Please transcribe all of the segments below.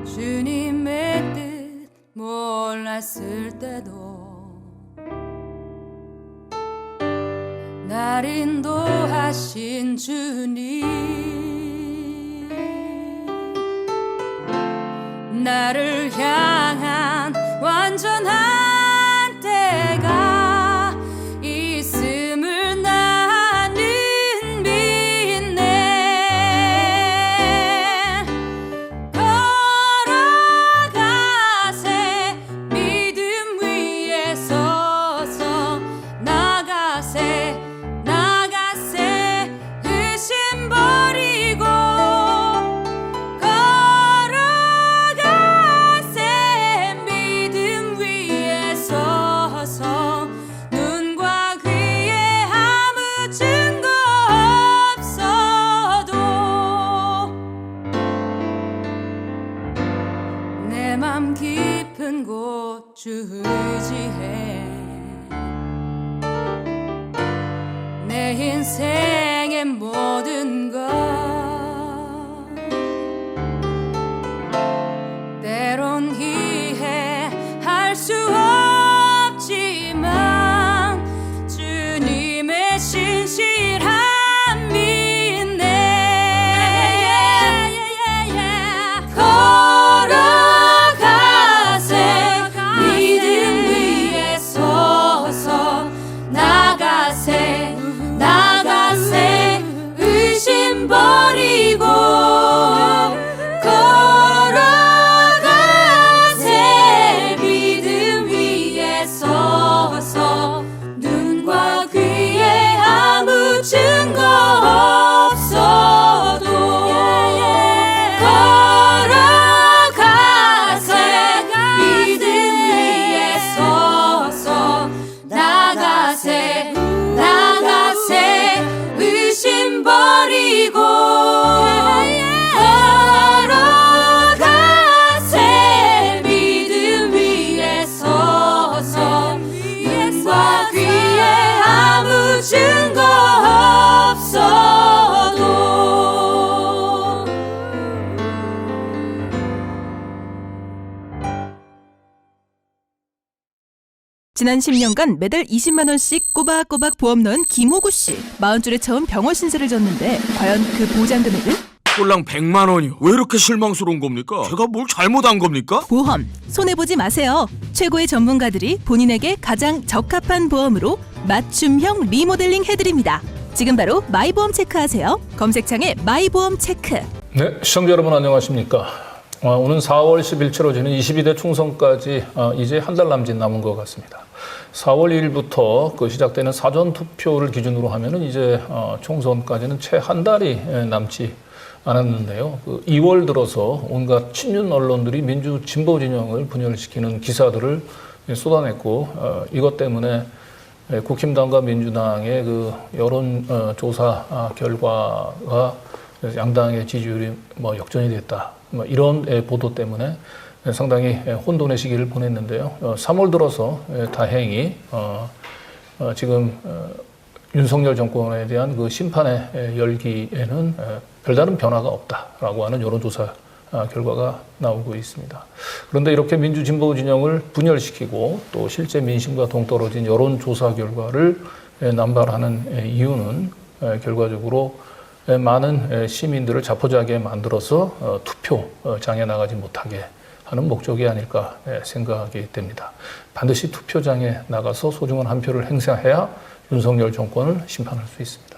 주님의 뜻 몰랐을 때도 날 인도하신 주님, 나를 향한 완전한 때가 있음을 나는 믿네. 걸어가세 믿음 위에 서서 나가세 의심 버리고 걸어가세 믿음 위에 서서 눈과 귀에 아무 증거 없어도 내 맘 깊은 곳 주 의지해 내 인생의 모든 것 때론 이해할 수 없지만 주님의 신실함 믿네. 걸어가세 믿음 위에 서서 나가세 의심 버리고 걸어가세 믿음 위에 서서 눈과 귀에 아무 증거 없어도 걸어가세 믿음 위에 서서 나가세 의심 버리고 걸어가세 믿음 위에 서서 눈과 귀에 아무 증거 없어도 지난 10년간 매달 20만 원씩 꼬박꼬박 보험 넣은 김호구 씨. 40줄에 처음 병원 신세를 졌는데 과연 그 보장 금액은? 꼴랑 100만 원이요. 왜 이렇게 실망스러운 겁니까? 제가 뭘 잘못한 겁니까? 보험 손해보지 마세요. 최고의 전문가들이 본인에게 가장 적합한 보험으로 맞춤형 리모델링 해드립니다. 지금 바로 마이보험 체크하세요. 검색창에 마이보험 체크. 네, 시청자 여러분 안녕하십니까? 오는 4월 10일 치러지는 22대 총선까지 이제 한 달 남짓 남은 것 같습니다. 4월 1일부터 시작되는 사전투표를 기준으로 하면은 이제 총선까지는 채 한 달이 남지 않았는데요. 2월 들어서 온갖 친윤 언론들이 민주 진보 진영을 분열시키는 기사들을 쏟아냈고 이것 때문에 국힘당과 민주당의 여론 조사 결과가 양당의 지지율이 역전이 됐다. 이런 보도 때문에 상당히 혼돈의 시기를 보냈는데요. 3월 들어서 다행히 지금 윤석열 정권에 대한 심판의 열기에는 별다른 변화가 없다라고 하는 여론조사 결과가 나오고 있습니다. 그런데 이렇게 민주진보 진영을 분열시키고 또 실제 민심과 동떨어진 여론조사 결과를 남발하는 이유는 결과적으로 많은 시민들을 자포자기에 만들어서 투표장에 나가지 못하게 하는 목적이 아닐까 생각이 됩니다. 반드시 투표장에 나가서 소중한 한 표를 행사해야 윤석열 정권을 심판할 수 있습니다.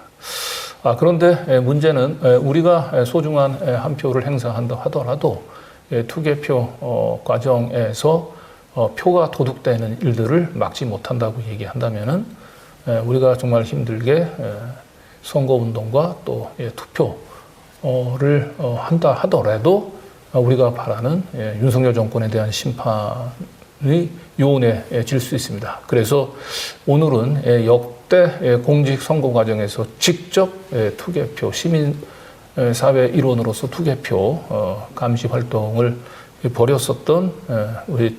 그런데 문제는 우리가 소중한 한 표를 행사한다 하더라도 투개표 과정에서 표가 도둑되는 일들을 막지 못한다고 얘기한다면은 우리가 정말 힘들게 선거운동과 또 투표를 한다 하더라도 우리가 바라는 윤석열 정권에 대한 심판이 요원해질 수 있습니다. 그래서 오늘은 역대 공직선거 과정에서 직접 투개표, 시민사회 일원으로서 투개표 감시 활동을 벌였었던 우리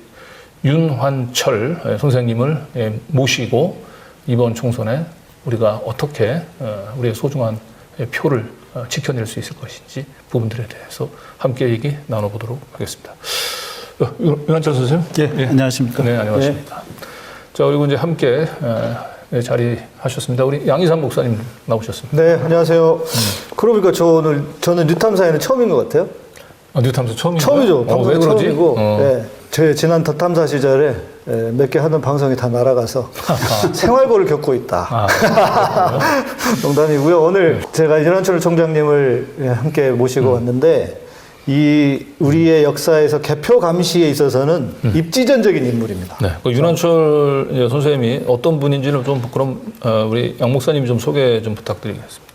윤환철 선생님을 모시고 이번 총선에 우리가 어떻게 우리의 소중한 표를 지켜낼 수 있을 것인지 부분들에 대해서 함께 얘기 나눠보도록 하겠습니다. 윤한철 선생님. 예, 안녕하십니까. 네, 안녕하십니까. 자, 그리고 이제 함께 자리하셨습니다. 우리 양희삼 목사님 나오셨습니다. 네, 안녕하세요. 그러니까 저는 뉴탐사에는 처음인 것 같아요. 아, 뉴탐사 처음이죠? 처음이죠. 방송이 왜 그러지? 처음이고. 네, 제 지난 탐사 시절에 몇 개 하던 방송이 다 날아가서 생활고를 겪고 있다. 농담이고요. 오늘 제가 윤한철 총장님을 함께 모시고 왔는데 이 우리의 역사에서 개표 감시에 있어서는 입지전적인 인물입니다. 네, 그 윤한철 선생님이 어떤 분인지를 좀 그럼 우리 양 목사님이 좀 소개 좀 부탁드리겠습니다.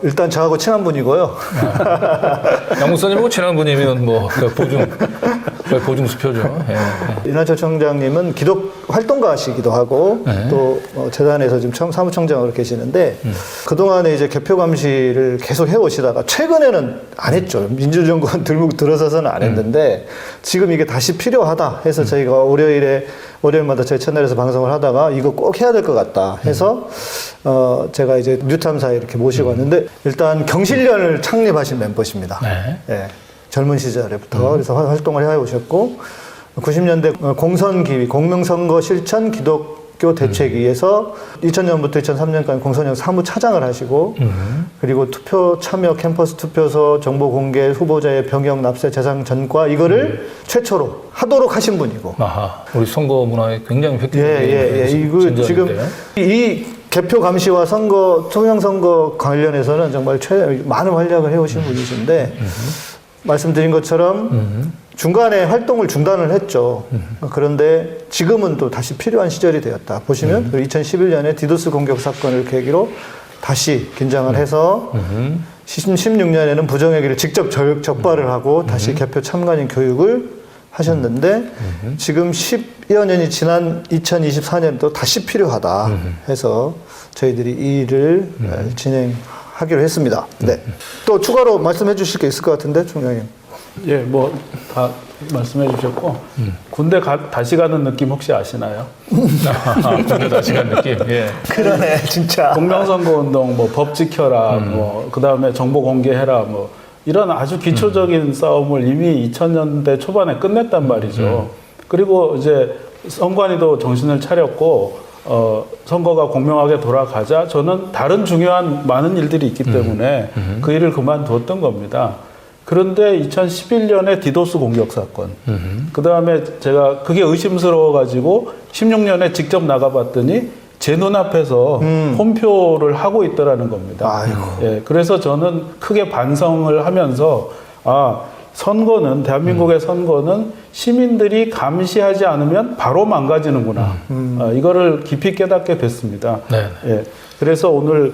일단 저하고 친한 분이고요. 양 목사님하고 친한 분이면 뭐 보증수표죠. 예. 윤한철 총장님은 기독 활동가시기도 하고 또 재단에서 지금 사무총장으로 계시는데 그동안에 이제 개표 감시를 계속 해오시다가 최근에는 안 했죠. 민주정권 들어서서는 안 했는데 지금 이게 다시 필요하다 해서 저희가 월요일마다 저희 채널에서 방송을 하다가 이거 꼭 해야 될 것 같다 해서 제가 이제 뉴탐사에 이렇게 모시고 왔는데 일단 경실련을 창립하신 멤버십니다. 예, 젊은 시절에부터 그래서 활동을 해오셨고 90년대 공선기위 공명선거 실천 기독교 대책위에서 2000년부터 2003년까지 공선영 사무차장을 하시고 그리고 투표 참여 캠퍼스 투표소 정보 공개 후보자의 병역 납세 재산 전과 이거를 최초로 하도록 하신 분이고. 아하, 우리 선거 문화에 굉장히 획기적인 이거 지금 이 개표 감시와 총선거 관련해서는 정말 많은 활약을 해오신 분이신데 말씀드린 것처럼 중간에 활동을 중단을 했죠. 그런데 지금은 또 다시 필요한 시절이 되었다. 보시면 2011년에 디도스 공격 사건을 계기로 다시 긴장을 해서 16년에는 부정행위를 직접 적발을 하고 다시 개표 참관인 교육을 하셨는데 지금 10여 년이 지난 2024년도 다시 필요하다 해서 저희들이 이 일을 진행하기로 했습니다. 네. 또 추가로 말씀해 주실 게 있을 것 같은데, 총장님. 예, 뭐 다 말씀해 주셨고 군대 다시 가는 느낌 혹시 아시나요? 군대 다시 가는 느낌. 예. 그러네, 진짜. 공명선거운동, 뭐 법 지켜라, 뭐 그 다음에 정보 공개해라, 뭐 이런 아주 기초적인 싸움을 이미 2000년대 초반에 끝냈단 말이죠. 그리고 이제 선관위도 정신을 차렸고 선거가 공명하게 돌아가자 저는 다른 중요한 많은 일들이 있기 때문에 그 일을 그만두었던 겁니다. 그런데 2011년에 디도스 공격 사건, 그 다음에 제가 그게 의심스러워가지고 16년에 직접 나가봤더니 제 눈앞에서 홈표를 하고 있더라는 겁니다. 예, 그래서 저는 크게 반성을 하면서 선거는 대한민국의 선거는 시민들이 감시하지 않으면 바로 망가지는구나. 이거를 깊이 깨닫게 됐습니다. 예, 그래서 오늘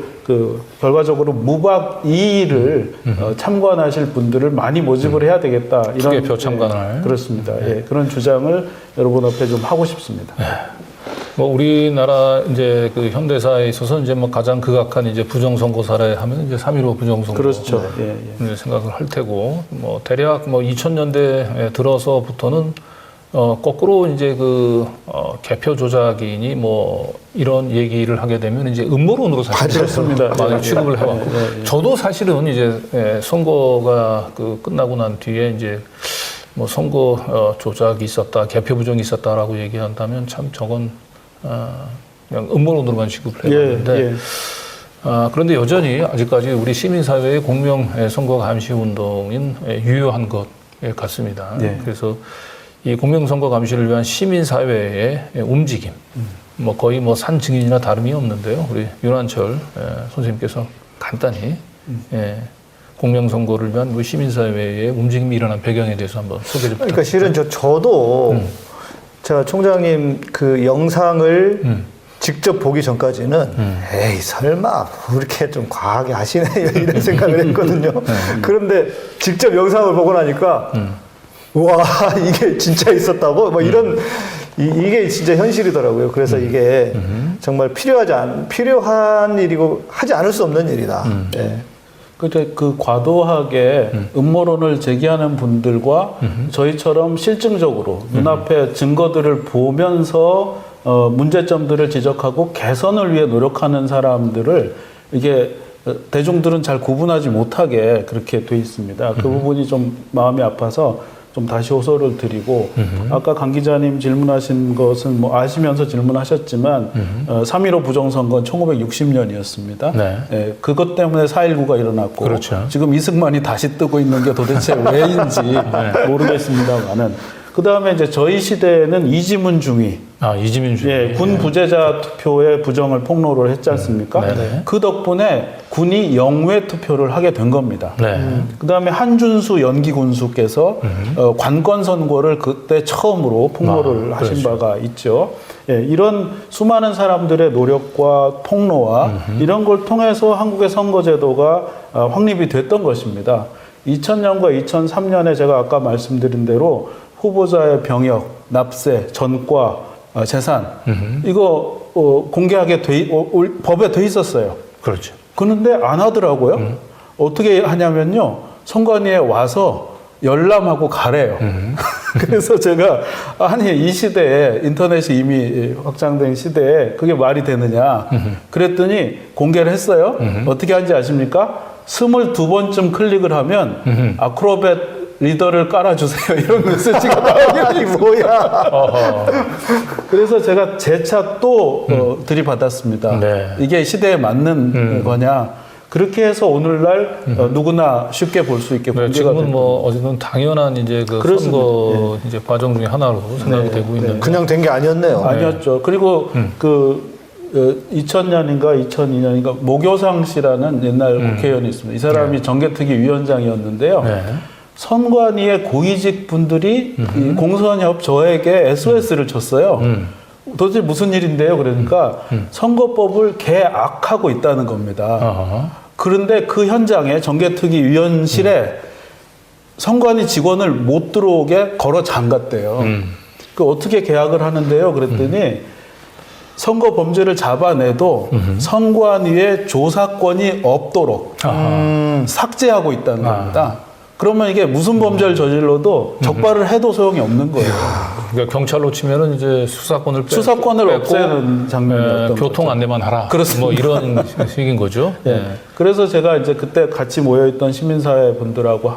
결과적으로 무박 2일을 참관하실 분들을 많이 모집을 해야 되겠다. 이런 투개표 참관을. 그렇습니다. 예, 그런 주장을 여러분 앞에 좀 하고 싶습니다. 뭐 우리나라 이제 그 현대사에 있어서 이제 뭐 가장 극악한 이제 부정선거 사례 하면 이제 3.15 부정선거. 그렇죠. 이제 생각을 할 테고 뭐 대략 뭐 2000년대 들어서부터는 거꾸로 이제 개표 조작이니 뭐 이런 얘기를 하게 되면 이제 음모론으로 사실 많이 취급을 해왔고 저도 사실은 이제 선거가 끝나고 난 뒤에 이제 뭐 선거 조작이 있었다, 개표 부정이 있었다라고 얘기한다면 참 저건 그냥 음모론으로만 취급을 해왔는데 그런데 여전히 아직까지 우리 시민사회의 공명 선거 감시 운동인 유효한 것 같습니다. 그래서 이 공명선거 감시를 위한 시민사회의 움직임, 뭐 거의 뭐 산 증인이나 다름이 없는데요. 우리 윤한철 선생님께서 간단히 공명선거를 위한 우리 시민사회의 움직임이 일어난 배경에 대해서 한번 소개 좀 부탁드립니다. 그러니까 실은 저도 제가 총장님 그 영상을 직접 보기 전까지는 에이 설마 그렇게 좀 과하게 하시네요 이런 생각을 했거든요. 그런데 직접 영상을 보고 나니까 와 이게 진짜 있었다고 뭐 이런 이게 진짜 현실이더라고요. 그래서 이게 정말 필요한 일이고 하지 않을 수 없는 일이다. 근데 과도하게 음모론을 제기하는 분들과 저희처럼 실증적으로 눈앞에 증거들을 보면서 문제점들을 지적하고 개선을 위해 노력하는 사람들을 이게 대중들은 잘 구분하지 못하게 그렇게 돼 있습니다. 그 부분이 좀 마음이 아파서 좀 다시 호소를 드리고 아까 강 기자님 질문하신 것은 뭐 아시면서 질문하셨지만 3.15 부정선거는 1960년이었습니다. 네. 예, 그것 때문에 4.19가 일어났고 그렇죠. 지금 이승만이 다시 뜨고 있는 게 도대체 왜인지 모르겠습니다만은 그 다음에 이제 저희 시대에는 이지문 중위, 이지민 중. 예, 군 부재자 투표에 부정을 폭로를 했지 않습니까? 네네. 그 덕분에 군이 영외 투표를 하게 된 겁니다. 네. 그 다음에 한준수 연기군수께서 관건 선거를 그때 처음으로 폭로를 하신 그렇죠. 바가 있죠. 예, 이런 수많은 사람들의 노력과 폭로와 이런 걸 통해서 한국의 선거제도가 확립이 됐던 것입니다. 2000년과 2003년에 제가 아까 말씀드린 대로 후보자의 병역, 납세, 전과, 재산 이거 공개하게 법에 돼 있었어요. 그렇죠. 그런데 안 하더라고요. 어떻게 하냐면요. 선관위에 와서 열람하고 가래요. 그래서 제가 아니 이 시대에 인터넷이 이미 확장된 시대에 그게 말이 되느냐 그랬더니 공개를 했어요. 어떻게 하는지 아십니까? 22번쯤 클릭을 하면 아크로벳 리더를 깔아주세요. 이런 메시지가 나오더니 뭐야. 그래서 제가 재차 또 들이받았습니다. 네. 이게 시대에 맞는 거냐. 그렇게 해서 오늘날 누구나 쉽게 볼 수 있게 네, 공개가 지금은 됐습니다. 뭐 어쨌든 당연한 이제 그 그렇습니다. 선거 이제 과정 중에 하나로 생각이 되고 있는데. 그냥 된 게 아니었네요. 아니었죠. 그리고 그 2000년인가 2002년인가 모교상 씨라는 옛날 국회의원이 있습니다. 이 사람이 정개특위 위원장이었는데요. 네. 선관위의 고위직 분들이 이 공선협 저에게 SOS를 쳤어요. 도대체 무슨 일인데요? 그러니까 선거법을 개악하고 있다는 겁니다. 그런데 그 현장에 정개특위 위원실에 선관위 직원을 못 들어오게 걸어 잠갔대요. 그 어떻게 계약을 하는데요? 그랬더니 선거 범죄를 잡아내도 선관위에 조사권이 없도록 삭제하고 있다는 겁니다. 그러면 이게 무슨 범죄를 저질러도 적발을 해도 소용이 없는 거예요. 그러니까 경찰로 치면은 이제 수사권을 수사권을 뺏고, 없애는 장면이었던 교통 거죠. 안내만 하라. 그렇습니다. 뭐 이런 식인 거죠. 예. 그래서 제가 이제 그때 같이 모여있던 시민사회 분들하고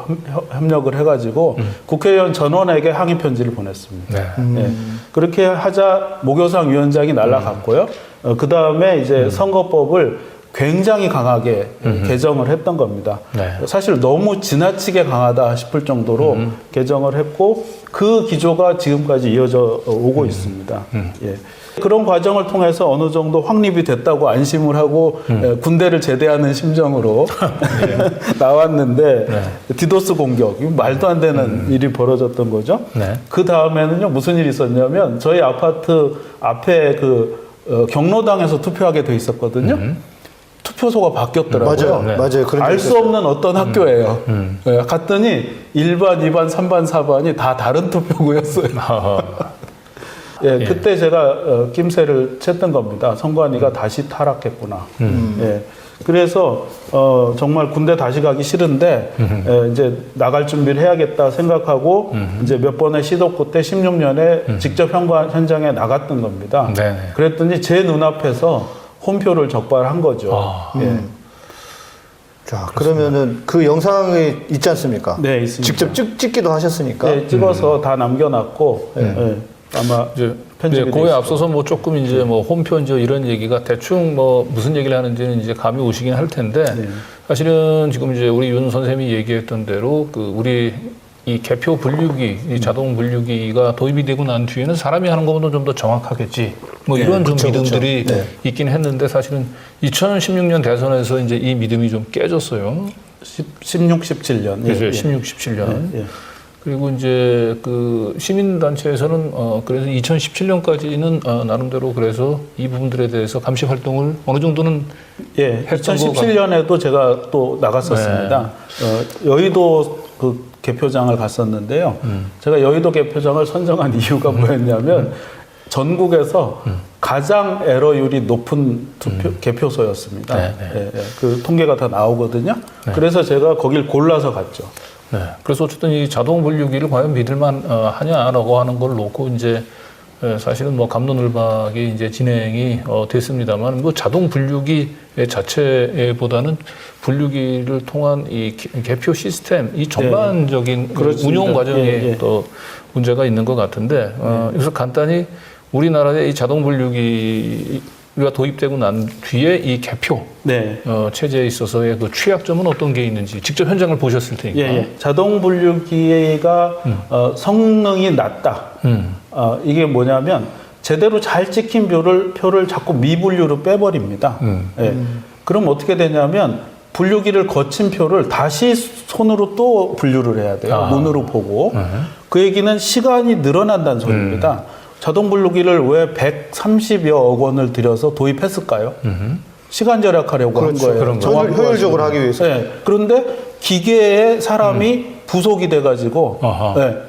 협력을 해가지고 국회의원 전원에게 항의 편지를 보냈습니다. 네. 예. 그렇게 하자 모교상 위원장이 날아갔고요. 그 다음에 이제 선거법을 굉장히 강하게 개정을 했던 겁니다. 네. 사실 너무 지나치게 강하다 싶을 정도로 개정을 했고 그 기조가 지금까지 이어져 오고 있습니다. 예. 그런 과정을 통해서 어느 정도 확립이 됐다고 안심을 하고 군대를 제대하는 심정으로 나왔는데 디도스 공격, 이거 말도 안 되는 일이 벌어졌던 거죠. 네. 그 다음에는요 무슨 일이 있었냐면 저희 아파트 앞에 그 경로당에서 투표하게 돼 있었거든요. 투표소가 바뀌었더라고요. 맞아요. 네. 맞아요. 그런 알 적 수 있었어요. 없는 어떤 학교예요. 예, 갔더니 1반, 2반, 3반, 4반이 다 다른 투표구였어요. 예, 그때 제가 낌새를 챘던 겁니다. 선관위가 다시 타락했구나. 예, 그래서 정말 군대 다시 가기 싫은데 이제 나갈 준비를 해야겠다 생각하고 이제 몇 번의 시도 끝에 16년에 직접 현장에 나갔던 겁니다. 네네. 그랬더니 제 눈앞에서 홈표를 적발한 거죠. 예. 자, 그러면은 그 영상이 있지 않습니까? 네, 있습니다. 직접 찍기도 하셨으니까. 네, 찍어서 다 남겨놨고 예, 아마 이제 편집이 그거에 돼 앞서서 뭐 조금 이제 뭐 홈편지 이런 얘기가 대충 뭐 무슨 얘기를 하는지는 이제 감이 오시긴 할 텐데 사실은 지금 이제 우리 윤 선생님이 얘기했던 대로 그 우리 이 개표 분류기, 이 자동 분류기가 도입이 되고 난 뒤에는 사람이 하는 것보다 좀 더 정확하겠지. 뭐 이런 좀 믿음들이 있긴 했는데 사실은 2016년 대선에서 이제 이 믿음이 좀 깨졌어요. 16, 17년. 그래서 16, 17년. 예. 그리고 이제 그 시민단체에서는 그래서 2017년까지는 나름대로 그래서 이 부분들에 대해서 감시 활동을 어느 정도는 예, 했던 2017년에도 제가 또 나갔었습니다. 여의도 그 개표장을 갔었는데요. 제가 여의도 개표장을 선정한 이유가 뭐였냐면 전국에서 가장 에러율이 높은 개표소였습니다. 네, 네. 예, 그 통계가 다 나오거든요. 그래서 제가 거길 골라서 갔죠. 네. 그래서 어쨌든 이 자동 분류기를 과연 믿을만 하냐라고 하는 걸 놓고 이제 사실은 뭐 갑론을박이 이제 진행이 됐습니다만 뭐 자동 분류기 자체보다는 분류기를 통한 이 개표 시스템 이 전반적인 그렇습니다. 운용 과정에 예, 예. 또 문제가 있는 것 같은데 여기서 간단히 우리나라의 이 자동 분류기가 도입되고 난 뒤에 이 개표 네. 체제에 있어서의 그 취약점은 어떤 게 있는지 직접 현장을 보셨을 테니까. 예. 자동 분류기가 성능이 낮다. 이게 뭐냐면 제대로 잘 찍힌 표를 자꾸 미분류로 빼버립니다. 예. 그럼 어떻게 되냐면 분류기를 거친 표를 다시 손으로 또 분류를 해야 돼요. 눈으로 보고. 그 얘기는 시간이 늘어난다는 소리입니다. 자동 분류기를 왜 130여억 원을 들여서 도입했을까요? 시간 절약하려고 한 거예요. 그런 거. 효율적으로 하기 위해서. 네. 그런데 기계에 사람이 부속이 돼가지고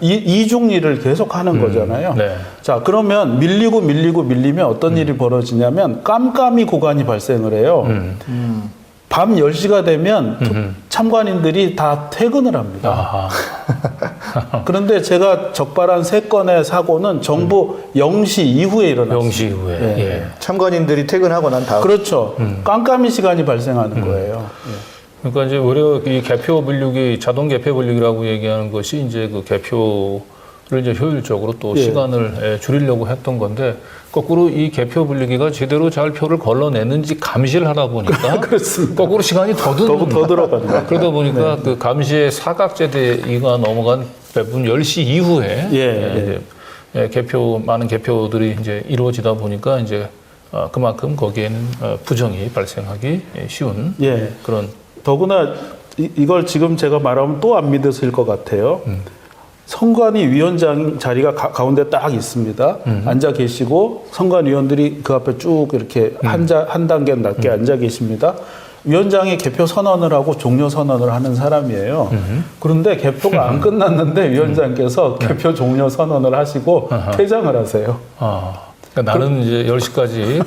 이중 일을 계속 하는 거잖아요. 네. 자, 그러면 밀리면 어떤 일이 벌어지냐면 깜깜이 구간이 발생을 해요. 밤 10시가 되면 참관인들이 다 퇴근을 합니다. 그런데 제가 적발한 3건의 사고는 정부 0시 이후에 일어났어요. 0시 이후에. 예. 예. 참관인들이 퇴근하고 난 다음. 그렇죠. 깜깜이 시간이 발생하는 거예요. 그러니까 이제 오히려 이 개표 분류기, 자동 개표 분류기라고 얘기하는 것이 이제 그 개표를 이제 효율적으로 또 예. 시간을 줄이려고 했던 건데 거꾸로 이 개표 분류기가 제대로 잘 표를 걸러내는지 감시를 하다 보니까 그렇습니다. 거꾸로 시간이 더 들어가는 거예요. 그러다 보니까 그 감시의 사각제대가 넘어간 대부분 10시 이후에 이제 많은 개표들이 이제 이루어지다 보니까 이제 그만큼 거기에는 부정이 발생하기 쉬운 그런. 더구나 이걸 지금 제가 말하면 또 안 믿으실 것 같아요. 선관위 위원장 자리가 가운데 딱 있습니다. 앉아 계시고 선관위원들이 그 앞에 쭉 이렇게 한 단계 낮게 앉아 계십니다. 위원장이 개표 선언을 하고 종료 선언을 하는 사람이에요. 그런데 개표가 안 끝났는데 위원장께서 개표 종료 선언을 하시고 퇴장을 하세요. 그러니까 나는 이제 10시까지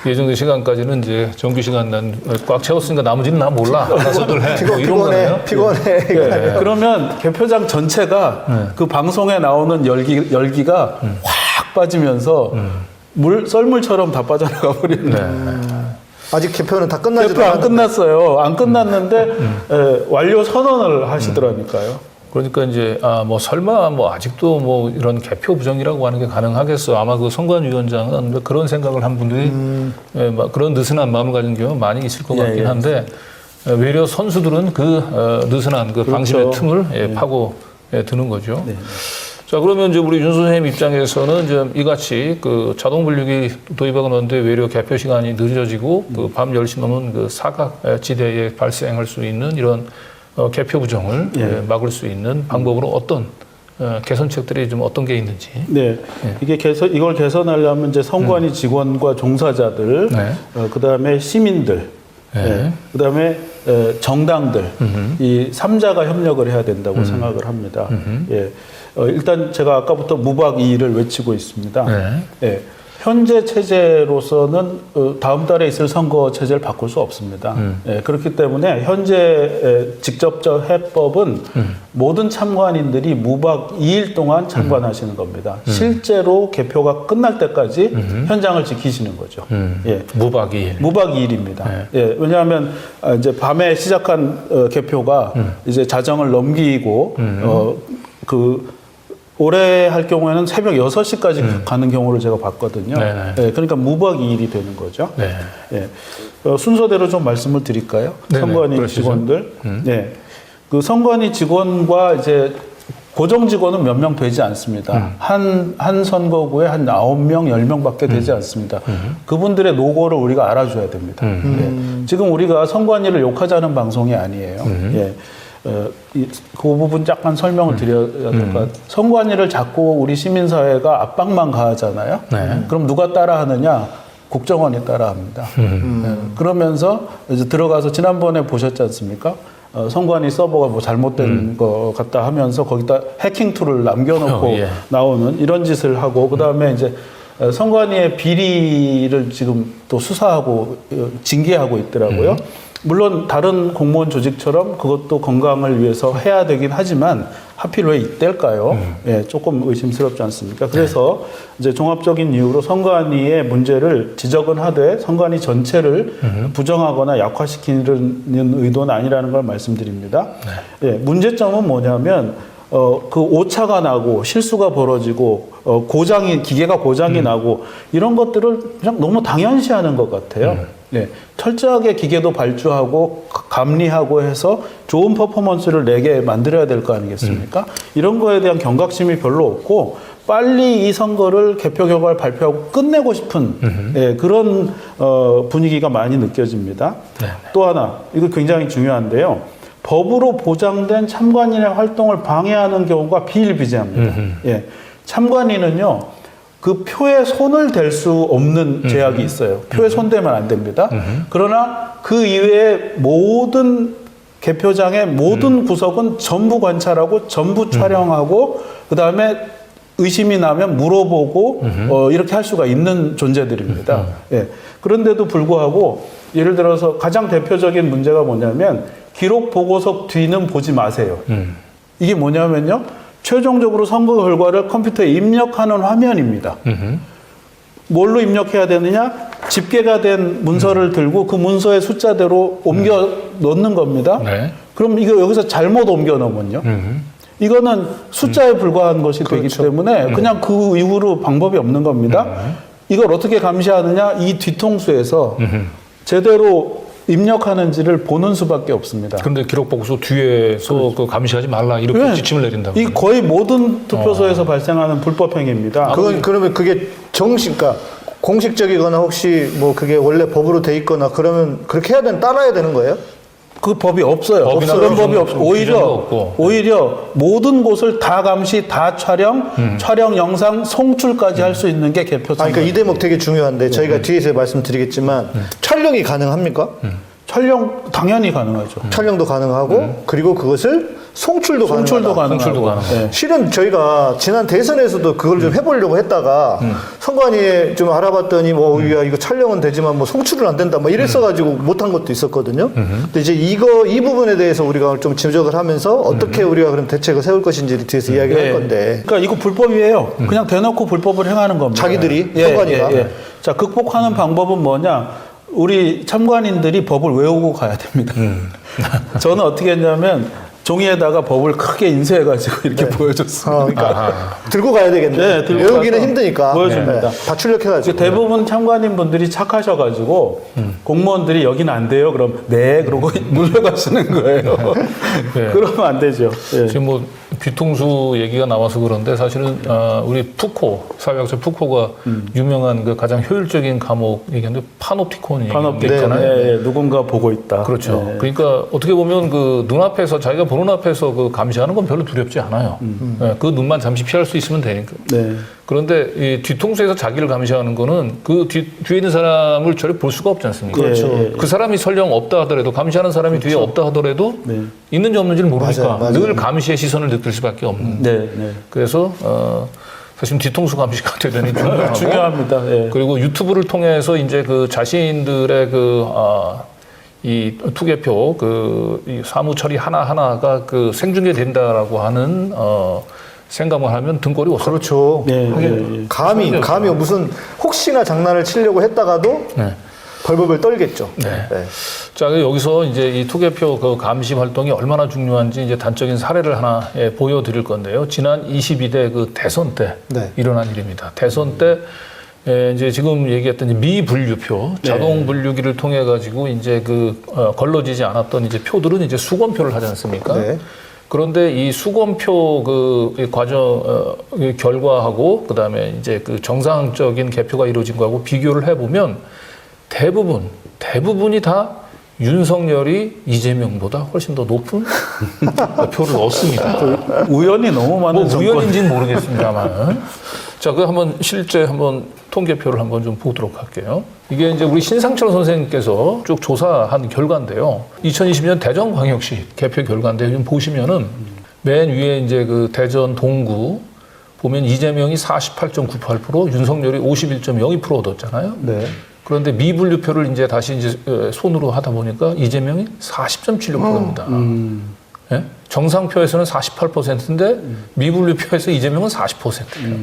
예정된 시간까지는 이제 정규 시간 난 꽉 채웠으니까 나머지는 나 몰라. 알아서들 해. 뭐 이런 거네요. 피곤해. 그러면 개표장 전체가 그 방송에 나오는 열기가 확 빠지면서 썰물처럼 다 빠져나가 버리는. 아직 개표는 다 끝나지도 개표 안 끝났어요. 안 끝났는데 완료 선언을 하시더라니까요. 그러니까 이제 뭐 설마 뭐 아직도 뭐 이런 개표 부정이라고 하는 게 가능하겠어. 아마 그 선관위원장은 그런 생각을 한 분들이 그런 느슨한 마음을 가진 경우가 많이 있을 것 같긴 한데 외려 선수들은 그 느슨한 그 방심의 틈을 파고 드는 거죠. 자, 그러면 이제 우리 윤 선생님 입장에서는 이제 이같이 그 자동 분류기 도입하고 나는데 외려 개표 시간이 늦어지고 그 밤 10시 넘은 그 사각 지대에 발생할 수 있는 이런 개표 부정을 막을 수 있는 방법으로 어떤 개선책들이 좀 어떤 게 있는지. 네, 이게 이걸 개선하려면 이제 선관위 직원과 종사자들, 그다음에 시민들, 그다음에 정당들 이 3자가 협력을 해야 된다고 생각을 합니다. 일단 제가 아까부터 무박 2일을 외치고 있습니다. 현재 체제로서는 다음 달에 있을 선거 체제를 바꿀 수 없습니다. 그렇기 때문에 현재 직접적 해법은 모든 참관인들이 무박 2일 동안 참관하시는 겁니다. 실제로 개표가 끝날 때까지 현장을 지키시는 거죠. 무박 2일. 무박 2일입니다. 왜냐하면 이제 밤에 시작한 개표가 이제 자정을 넘기고 올해 할 경우에는 새벽 6시까지 가는 경우를 제가 봤거든요. 그러니까 무박 2일이 되는 거죠. 순서대로 좀 말씀을 드릴까요? 선관위 직원들. 그 선관위 직원과 이제 고정 직원은 몇 명 되지 않습니다. 한 선거구에 한 9명, 10명밖에 되지 않습니다. 그분들의 노고를 우리가 알아줘야 됩니다. 지금 우리가 선관위를 욕하자는 방송이 아니에요. 그 부분 약간 설명을 드려야 될 것 같아요. 선관위를 자꾸 우리 시민사회가 압박만 가하잖아요. 그럼 누가 따라하느냐? 국정원이 따라합니다. 그러면서 이제 들어가서 지난번에 보셨지 않습니까? 선관위 서버가 뭐 잘못된 것 같다 하면서 거기다 해킹 툴을 남겨놓고 나오는 이런 짓을 하고 그다음에 이제 선관위의 비리를 지금 또 수사하고 징계하고 있더라고요. 물론 다른 공무원 조직처럼 그것도 건강을 위해서 해야 되긴 하지만 하필 왜 이때일까요? 예, 조금 의심스럽지 않습니까? 그래서 이제 종합적인 이유로 선관위의 문제를 지적은 하되 선관위 전체를 부정하거나 약화시키는 의도는 아니라는 걸 말씀드립니다. 예, 문제점은 뭐냐면 그 오차가 나고 실수가 벌어지고 기계가 고장이 나고 이런 것들을 그냥 너무 당연시하는 것 같아요. 네, 철저하게 기계도 발주하고 감리하고 해서 좋은 퍼포먼스를 내게 만들어야 될 거 아니겠습니까? 이런 거에 대한 경각심이 별로 없고 빨리 이 선거를 개표 결과를 발표하고 끝내고 싶은 예, 그런 분위기가 많이 느껴집니다. 또 하나, 이거 굉장히 중요한데요. 법으로 보장된 참관인의 활동을 방해하는 경우가 비일비재합니다. 예, 참관인은요. 그 표에 손을 댈 수 없는 제약이 있어요. 표에 손대면 안 됩니다. 그러나 그 이외에 모든 개표장의 모든 구석은 전부 관찰하고 전부 촬영하고 그다음에 의심이 나면 물어보고 이렇게 할 수가 있는 존재들입니다. 예. 그런데도 불구하고 예를 들어서 가장 대표적인 문제가 뭐냐면 기록 보고서 뒤는 보지 마세요. 이게 뭐냐면요. 최종적으로 선거 결과를 컴퓨터에 입력하는 화면입니다. 뭘로 입력해야 되느냐? 집계가 된 문서를 들고 그 문서의 숫자대로 옮겨 넣는 겁니다. 네. 그럼 이거 여기서 잘못 옮겨 놓으면요? 이거는 숫자에 불과한 것이 되기 때문에 그냥 그 이후로 방법이 없는 겁니다. 이걸 어떻게 감시하느냐? 이 뒤통수에서 제대로 입력하는지를 보는 수밖에 없습니다. 그런데 기록 보고서 뒤에서 그 감시하지 말라 이렇게 네. 지침을 내린다고. 이 거의 모든 투표소에서 발생하는 불법 행위입니다. 그러면 그게 그러니까 공식적이거나 혹시 뭐 그게 원래 법으로 돼 있거나 그러면 그렇게 따라야 되는 거예요? 그 법이 없어요. 법이나 그런 법이 없어. 없고. 오히려 모든 곳을 다 감시, 다 촬영, 촬영 영상 송출까지 할 수 있는 게 개표 선거. 그러니까 이 대목 되게 중요한데 저희가 뒤에서 말씀드리겠지만 촬영이 가능합니까? 촬영 당연히 가능하죠. 촬영도 가능하고 그리고 그것을 송출도 송출도 가능하다. 가능하고. 네. 실은 저희가 지난 대선에서도 그걸 좀 해보려고 했다가 선관위에 좀 알아봤더니 뭐 야, 이거 촬영은 되지만 뭐 송출은 안 된다 뭐 이랬어가지고 못한 것도 있었거든요. 근데 이제 이 부분에 대해서 우리가 좀 지적을 하면서 어떻게 우리가 그럼 대책을 세울 것인지를 뒤에서 이야기를 할 건데. 그러니까 이거 불법이에요. 그냥 대놓고 불법을 행하는 겁니다. 자기들이 선관위가. 자, 극복하는 방법은 뭐냐? 우리 참관인들이 법을 외우고 가야 됩니다. 저는 어떻게 했냐면 종이에다가 법을 크게 인쇄해가지고 이렇게 보여줬어요. 그러니까 들고 가야 되겠네. 네, 들고 외우기는 가서 힘드니까. 보여줍니다. 다 출력해가지고. 대부분 참관인 분들이 착하셔가지고 공무원들이 여기는 안 돼요. 그럼 네 그러고 물러가시는 거예요. 네. 그러면 안 되죠. 예. 지금 뭐 뒤통수 얘기가 나와서 그런데 사실은 우리 푸코 사회학자 푸코가 유명한 그 가장 효율적인 감옥 얘기하는데 파놉티콘 얘기잖아요. 네, 누군가 보고 있다. 그렇죠. 네. 그러니까 어떻게 보면 그 눈앞에서 자기가 보는 앞에서 그 감시하는 건 별로 두렵지 않아요. 네, 그 눈만 잠시 피할 수 있으면 되니까. 네. 그런데 이 뒤통수에서 자기를 감시하는 거는 그 뒤에 있는 사람을 저리 볼 수가 없지 않습니까? 그렇죠. 그 사람이 설령 없다 하더라도 감시하는 사람이 뒤에 없다 하더라도 있는지 없는지를 모르니까 맞아요. 늘 감시의 시선을 느낄 수밖에 없는. 네, 네. 그래서 사실 뒤통수 감시가 대단히 중요하고 중요합니다. 예. 그리고 유튜브를 통해서 이제 그 자신들의 이 투개표 이 사무 처리 하나하나가 그 생중계된다라고 하는 생각만 하면 등골이 오싹. 그렇죠. 네, 감히 무슨 혹시나 장난을 치려고 했다가도 네. 벌벌벌 떨겠죠. 네. 자, 여기서 이제 이 투개표 그 감시 활동이 얼마나 중요한지 이제 단적인 사례를 하나 보여드릴 건데요. 지난 22대 그 대선 때 일어난 일입니다. 대선 때 이제 지금 얘기했던 미분류표, 자동 분류기를 통해 가지고 이제 걸러지지 않았던 이제 표들은 이제 수검표를 하지 않습니까? 네. 그런데 이 수검표 그 과정 결과하고 그다음에 이제 그 정상적인 개표가 이루어진 거하고 비교를 해보면 대부분이 다 윤석열이 이재명보다 훨씬 더 높은 표를 얻습니다. 우연이 너무 많은 뭐 우연인지는 모르겠습니다만. 자, 그 실제 통계표를 한번 좀 보도록 할게요. 이게 이제 우리 신상철 선생님께서 쭉 조사한 결과인데요. 2020년 대전광역시 개표 결과인데 좀 보시면은 맨 위에 이제 그 대전 동구 보면 이재명이 48.98%, 윤석열이 51.02% 얻었잖아요. 네. 그런데 미분류표를 이제 다시 손으로 하다 보니까 이재명이 40.76%입니다. 예? 정상표에서는 48%인데 미분류표에서 이재명은 40%예요.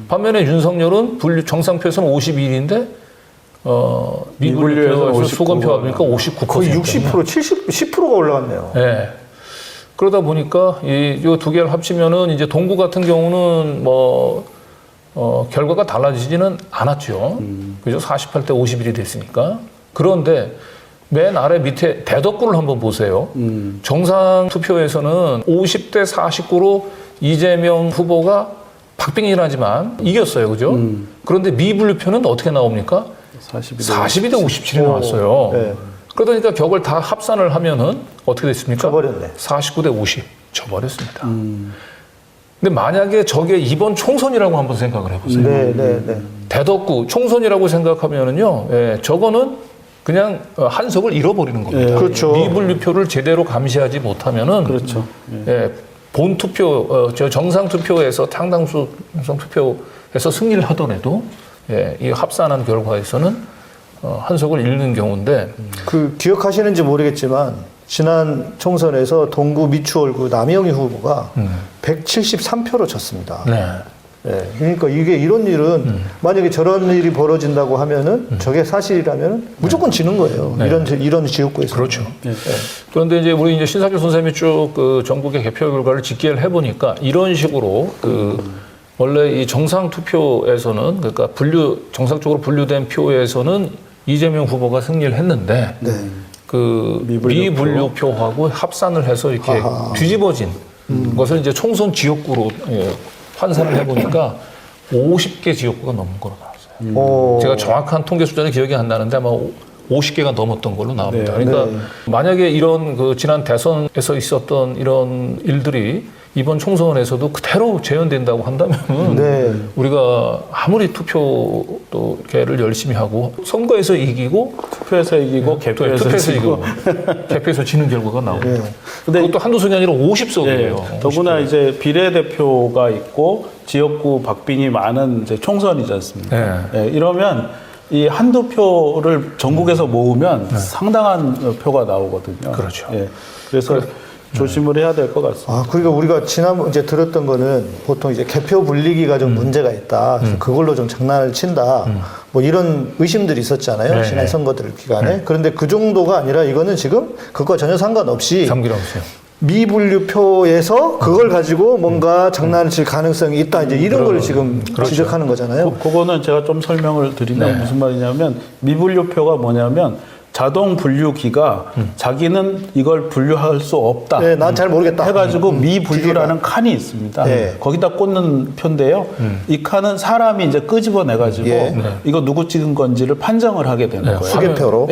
반면에 윤석열은 정상표에서는 51인데 미분류표에서 수건표 합니까 59%. 거의 60%, 10%가 올라갔네요. 네. 그러다 보니까 이 두 개를 합치면은 이제 동구 같은 경우는 결과가 달라지지는 않았죠. 그죠? 48대 51이 됐으니까. 그런데 맨 아래 밑에 대덕구를 한번 보세요. 정상 투표에서는 50대 49로 이재명 후보가 박빙이긴 하지만 이겼어요. 그죠? 그런데 미분류표는 어떻게 나옵니까? 42대 57이 나왔어요. 네. 그러니까 격을 다 합산을 하면은 어떻게 됐습니까? 져버렸네. 49대 50. 져버렸습니다. 근데 만약에 저게 이번 총선이라고 한번 생각을 해보세요. 네. 대덕구 총선이라고 생각하면은요, 예, 저거는 그냥 한석을 잃어버리는 겁니다. 그렇죠. 미분류표를 제대로 감시하지 못하면은 그렇죠. 예, 본 투표, 정상 투표에서 상당수 정상 투표에서 승리를 하더라도 예, 이 합산한 결과에서는 한석을 잃는 경우인데 그 기억하시는지 모르겠지만 지난 총선에서 동구 미추홀구 남영희 후보가 173표로 졌습니다. 네. 네, 그러니까 이게 이런 일은 만약에 저런 일이 벌어진다고 하면은 저게 사실이라면 무조건 지는 거예요. 네. 이런 지역구에서. 그렇죠. 그런데 이제 우리 이제 신사규 선생님이 쭉 그 전국의 개표 결과를 집계를 해보니까 이런 식으로 원래 이 정상 투표에서는 그러니까 정상적으로 분류된 표에서는 이재명 후보가 승리를 했는데 그 미분류표하고 합산을 해서 이렇게 뒤집어진 것을 이제 총선 지역구로 환산을 해보니까 50개 지역구가 넘은 거로 나왔어요. 제가 정확한 통계 숫자는 기억이 안 나는데 아마 50개가 넘었던 걸로 나옵니다. 그러니까 만약에 이런 그 지난 대선에서 있었던 이런 일들이 이번 총선에서도 그대로 재현된다고 한다면 우리가 아무리 투표도 개를 열심히 하고 선거에서 이기고 투표에서 이기고 개표에서 이기고 개표에서 지는 결과가 나옵니다. 근데 그것도 한두 석이 아니라 50석이에요. 더구나 이제 비례대표가 있고 지역구 박빙이 많은 이제 총선이지 않습니까? 이러면 이 한두 표를 전국에서 모으면 상당한 표가 나오거든요. 그렇죠. 그래서 조심을 해야 될 것 같습니다. 아, 그러니까 우리가 지난번 이제 들었던 거는 보통 이제 개표 분리기가 좀 문제가 있다. 그래서 그걸로 좀 장난을 친다. 뭐 이런 의심들이 있었잖아요. 지난 선거들 기간에. 그런데 그 정도가 아니라 이거는 지금 그거 전혀 상관없이 미분류표에서 그걸 가지고 뭔가 장난을 칠 가능성이 있다. 이제 이런 걸 지금 지적하는 거잖아요. 그거는 제가 좀 설명을 드리면 무슨 말이냐면 미분류표가 뭐냐면 자동 분류기가 자기는 이걸 분류할 수 없다. 네, 난 잘 모르겠다. 해가지고 미분류라는 칸이 있습니다. 거기다 꽂는 표인데요. 이 칸은 사람이 이제 끄집어내가지고 이거 누구 찍은 건지를 판정을 하게 되는 거예요. 수개표로.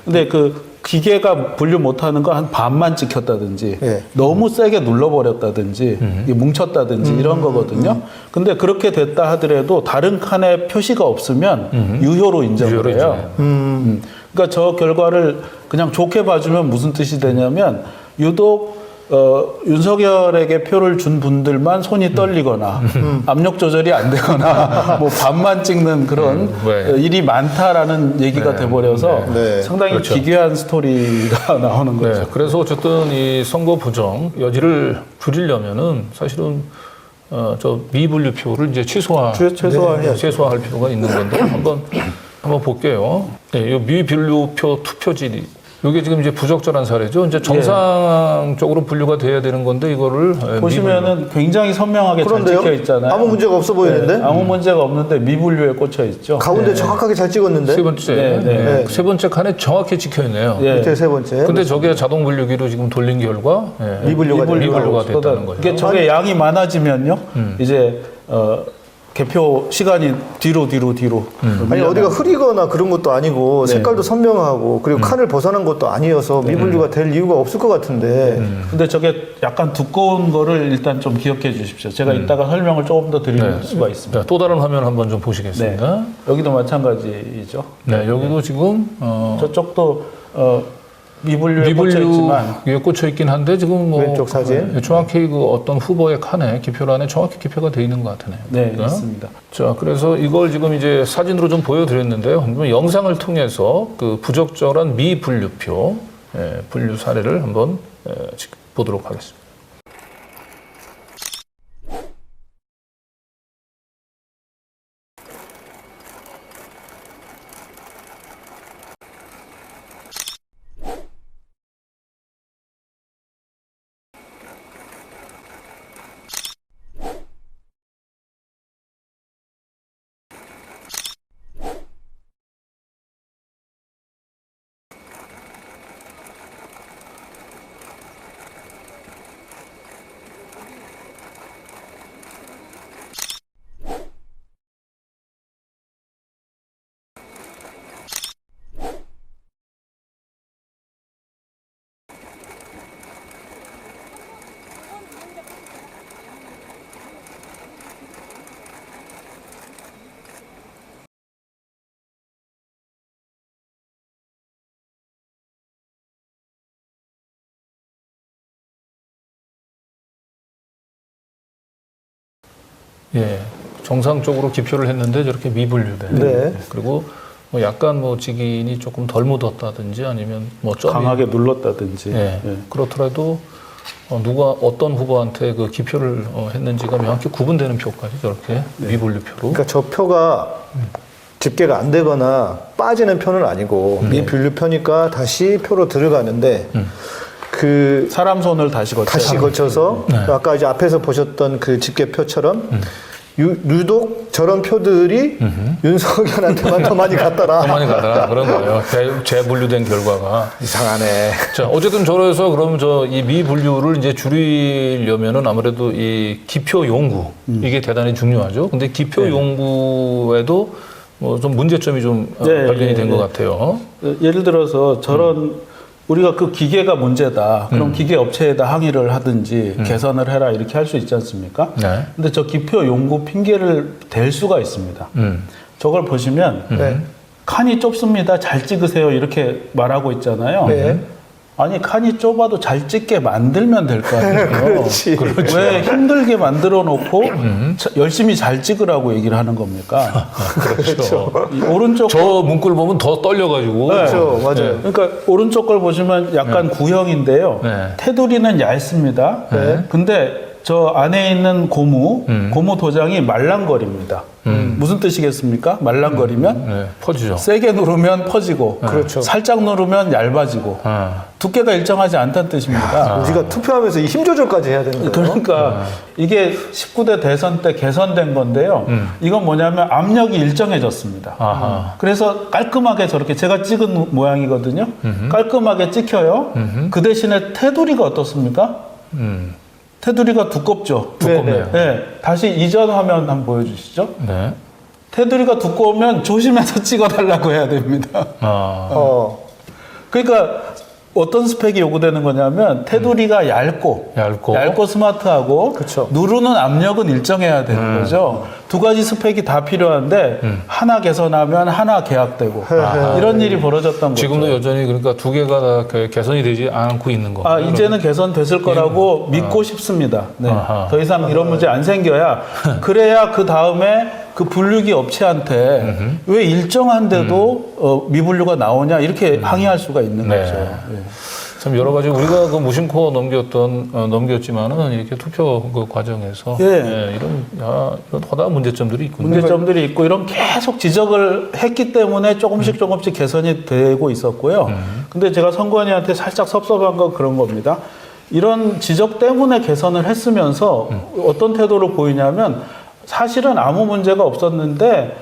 근데 그 기계가 분류 못하는 거 한 반만 찍혔다든지 너무 세게 눌러버렸다든지 뭉쳤다든지 이런 거거든요. 근데 그렇게 됐다 하더라도 다른 칸에 표시가 없으면 유효로 인정을 해요. 그러니까 저 결과를 그냥 좋게 봐주면 무슨 뜻이 되냐면 유독 윤석열에게 표를 준 분들만 손이 떨리거나 압력 조절이 안 되거나 뭐 반만 찍는 그런 일이 많다라는 얘기가 돼버려서 상당히 기괴한 스토리가 나오는 거죠. 그래서 어쨌든 이 선거 부정 여지를 줄이려면은 사실은 저 미분류표를 이제 최소화할 필요가 있는 건데 한번 볼게요. 이 미분류표 투표지 이게 지금 이제 부적절한 사례죠. 이제 정상적으로 분류가 돼야 되는 건데 이거를 보시면은 굉장히 선명하게 잘 찍혀 있잖아요. 아무 문제가 없어 보이는데? 아무 문제가 없는데 미분류에 꽂혀 있죠. 가운데 정확하게 잘 찍었는데? 세 번째, 세 번째 칸에 정확히 찍혀 있네요. 밑에 세 번째. 근데 저게 자동 분류기로 지금 돌린 결과 미분류가 됐다는 거예요. 이게 저게 양이 많아지면요, 이제 개표 시간이 뒤로. 아니 어디가 흐리거나 그런 것도 아니고 색깔도 선명하고 그리고 칸을 벗어난 것도 아니어서 미분류가 될 이유가 없을 것 같은데. 근데 저게 약간 두꺼운 거를 일단 좀 기억해 주십시오. 제가 이따가 설명을 조금 더 드릴 수가 있습니다. 또 다른 화면 한번 좀 보시겠습니다. 여기도 마찬가지죠. 여기도 지금 저쪽도 미분류에 꽂혀 있지만 위에 꽂혀 있긴 한데 지금 뭐 왼쪽 사진 정확히 그 어떤 후보의 칸에 기표란에 정확히 기표가 돼 있는 것 같으네요. 네, 있습니다. 자, 그래서 이걸 지금 이제 사진으로 좀 보여드렸는데요. 영상을 통해서 그 부적절한 미분류표 분류 사례를 한번 보도록 하겠습니다. 예, 정상적으로 기표를 했는데 저렇게 미분류된. 네. 그리고 뭐 약간 뭐 직인이 조금 덜 묻었다든지 아니면 뭐 점이 강하게 눌렀다든지. 예, 예. 그렇더라도 누가 어떤 후보한테 그 기표를 했는지가 명확히 구분되는 표까지 저렇게 미분류표로. 그러니까 저 표가 집계가 안 되거나 빠지는 표는 아니고 미분류표니까 다시 표로 들어가는데 그 사람 손을 다시 거쳐서 아까 이제 앞에서 보셨던 그 집계표처럼 유독 저런 표들이 윤석열한테만 더 많이 갔더라. 더 많이 가더라 그런 거예요. 재분류된 결과가. 이상하네. 자, 어쨌든 저래서 그러면 이 미분류를 이제 줄이려면은 아무래도 이 기표 용구 이게 대단히 중요하죠. 근데 기표 용구에도 뭐 좀 문제점이 좀 발견이 된 것 같아요. 예를 들어서 저런 우리가 그 기계가 문제다. 그럼 기계 업체에다 항의를 하든지 개선을 해라 이렇게 할 수 있지 않습니까? 네. 근데 저 기표 용구 핑계를 댈 수가 있습니다. 저걸 보시면 칸이 좁습니다. 잘 찍으세요. 이렇게 말하고 있잖아요. 네. 아니 칸이 좁아도 잘 찍게 만들면 될 거 아니에요. 그렇지. 왜 힘들게 만들어 놓고 열심히 잘 찍으라고 얘기를 하는 겁니까? 그렇죠. 이 오른쪽 저 문구를 보면 더 떨려가지고. 그렇죠. 맞아요. 그러니까 오른쪽 걸 보시면 약간 구형인데요. 네. 테두리는 얇습니다. 네. 근데 저 안에 있는 고무 도장이 말랑거립니다. 무슨 뜻이겠습니까? 말랑거리면 네, 퍼지죠. 세게 누르면 퍼지고, 그렇죠. 살짝 누르면 얇아지고, 두께가 일정하지 않다는 뜻입니다. 우리가 투표하면서 이 힘 조절까지 해야 되는 거예요. 그러니까 이게 19대 대선 때 개선된 건데요. 이건 뭐냐면 압력이 일정해졌습니다. 아하. 그래서 깔끔하게 저렇게 제가 찍은 모양이거든요. 깔끔하게 찍혀요. 그 대신에 테두리가 어떻습니까? 테두리가 두껍죠. 두껍네요. 네. 다시 이전 화면 한번 보여주시죠. 네. 테두리가 두꺼우면 조심해서 찍어달라고 해야 됩니다. 아. 그러니까 어떤 스펙이 요구되는 거냐면 테두리가 얇고 스마트하고 그쵸. 누르는 압력은 일정해야 되는 거죠. 두 가지 스펙이 다 필요한데 하나 개선하면 하나 계약되고 이런 일이 벌어졌던 거죠. 지금도 여전히 그러니까 두 개가 다 개선이 되지 않고 있는 거. 이제는 개선됐을 거라고 믿고 싶습니다. 네. 아하. 더 이상 이런 문제 안 생겨야 그래야 그 다음에 그 분류기 업체한테 왜 일정한데도 미분류가 나오냐 이렇게 항의할 수가 있는 네. 거죠. 네. 참 여러 가지 우리가 그 무심코 넘겼지만은 이렇게 투표 그 과정에서 이런 허다한 문제점들이 있군요. 문제점들이 있고 이런 계속 지적을 했기 때문에 조금씩 개선이 되고 있었고요. 근데 제가 선관위한테 살짝 섭섭한 건 그런 겁니다. 이런 지적 때문에 개선을 했으면서 어떤 태도를 보이냐면 사실은 아무 문제가 없었는데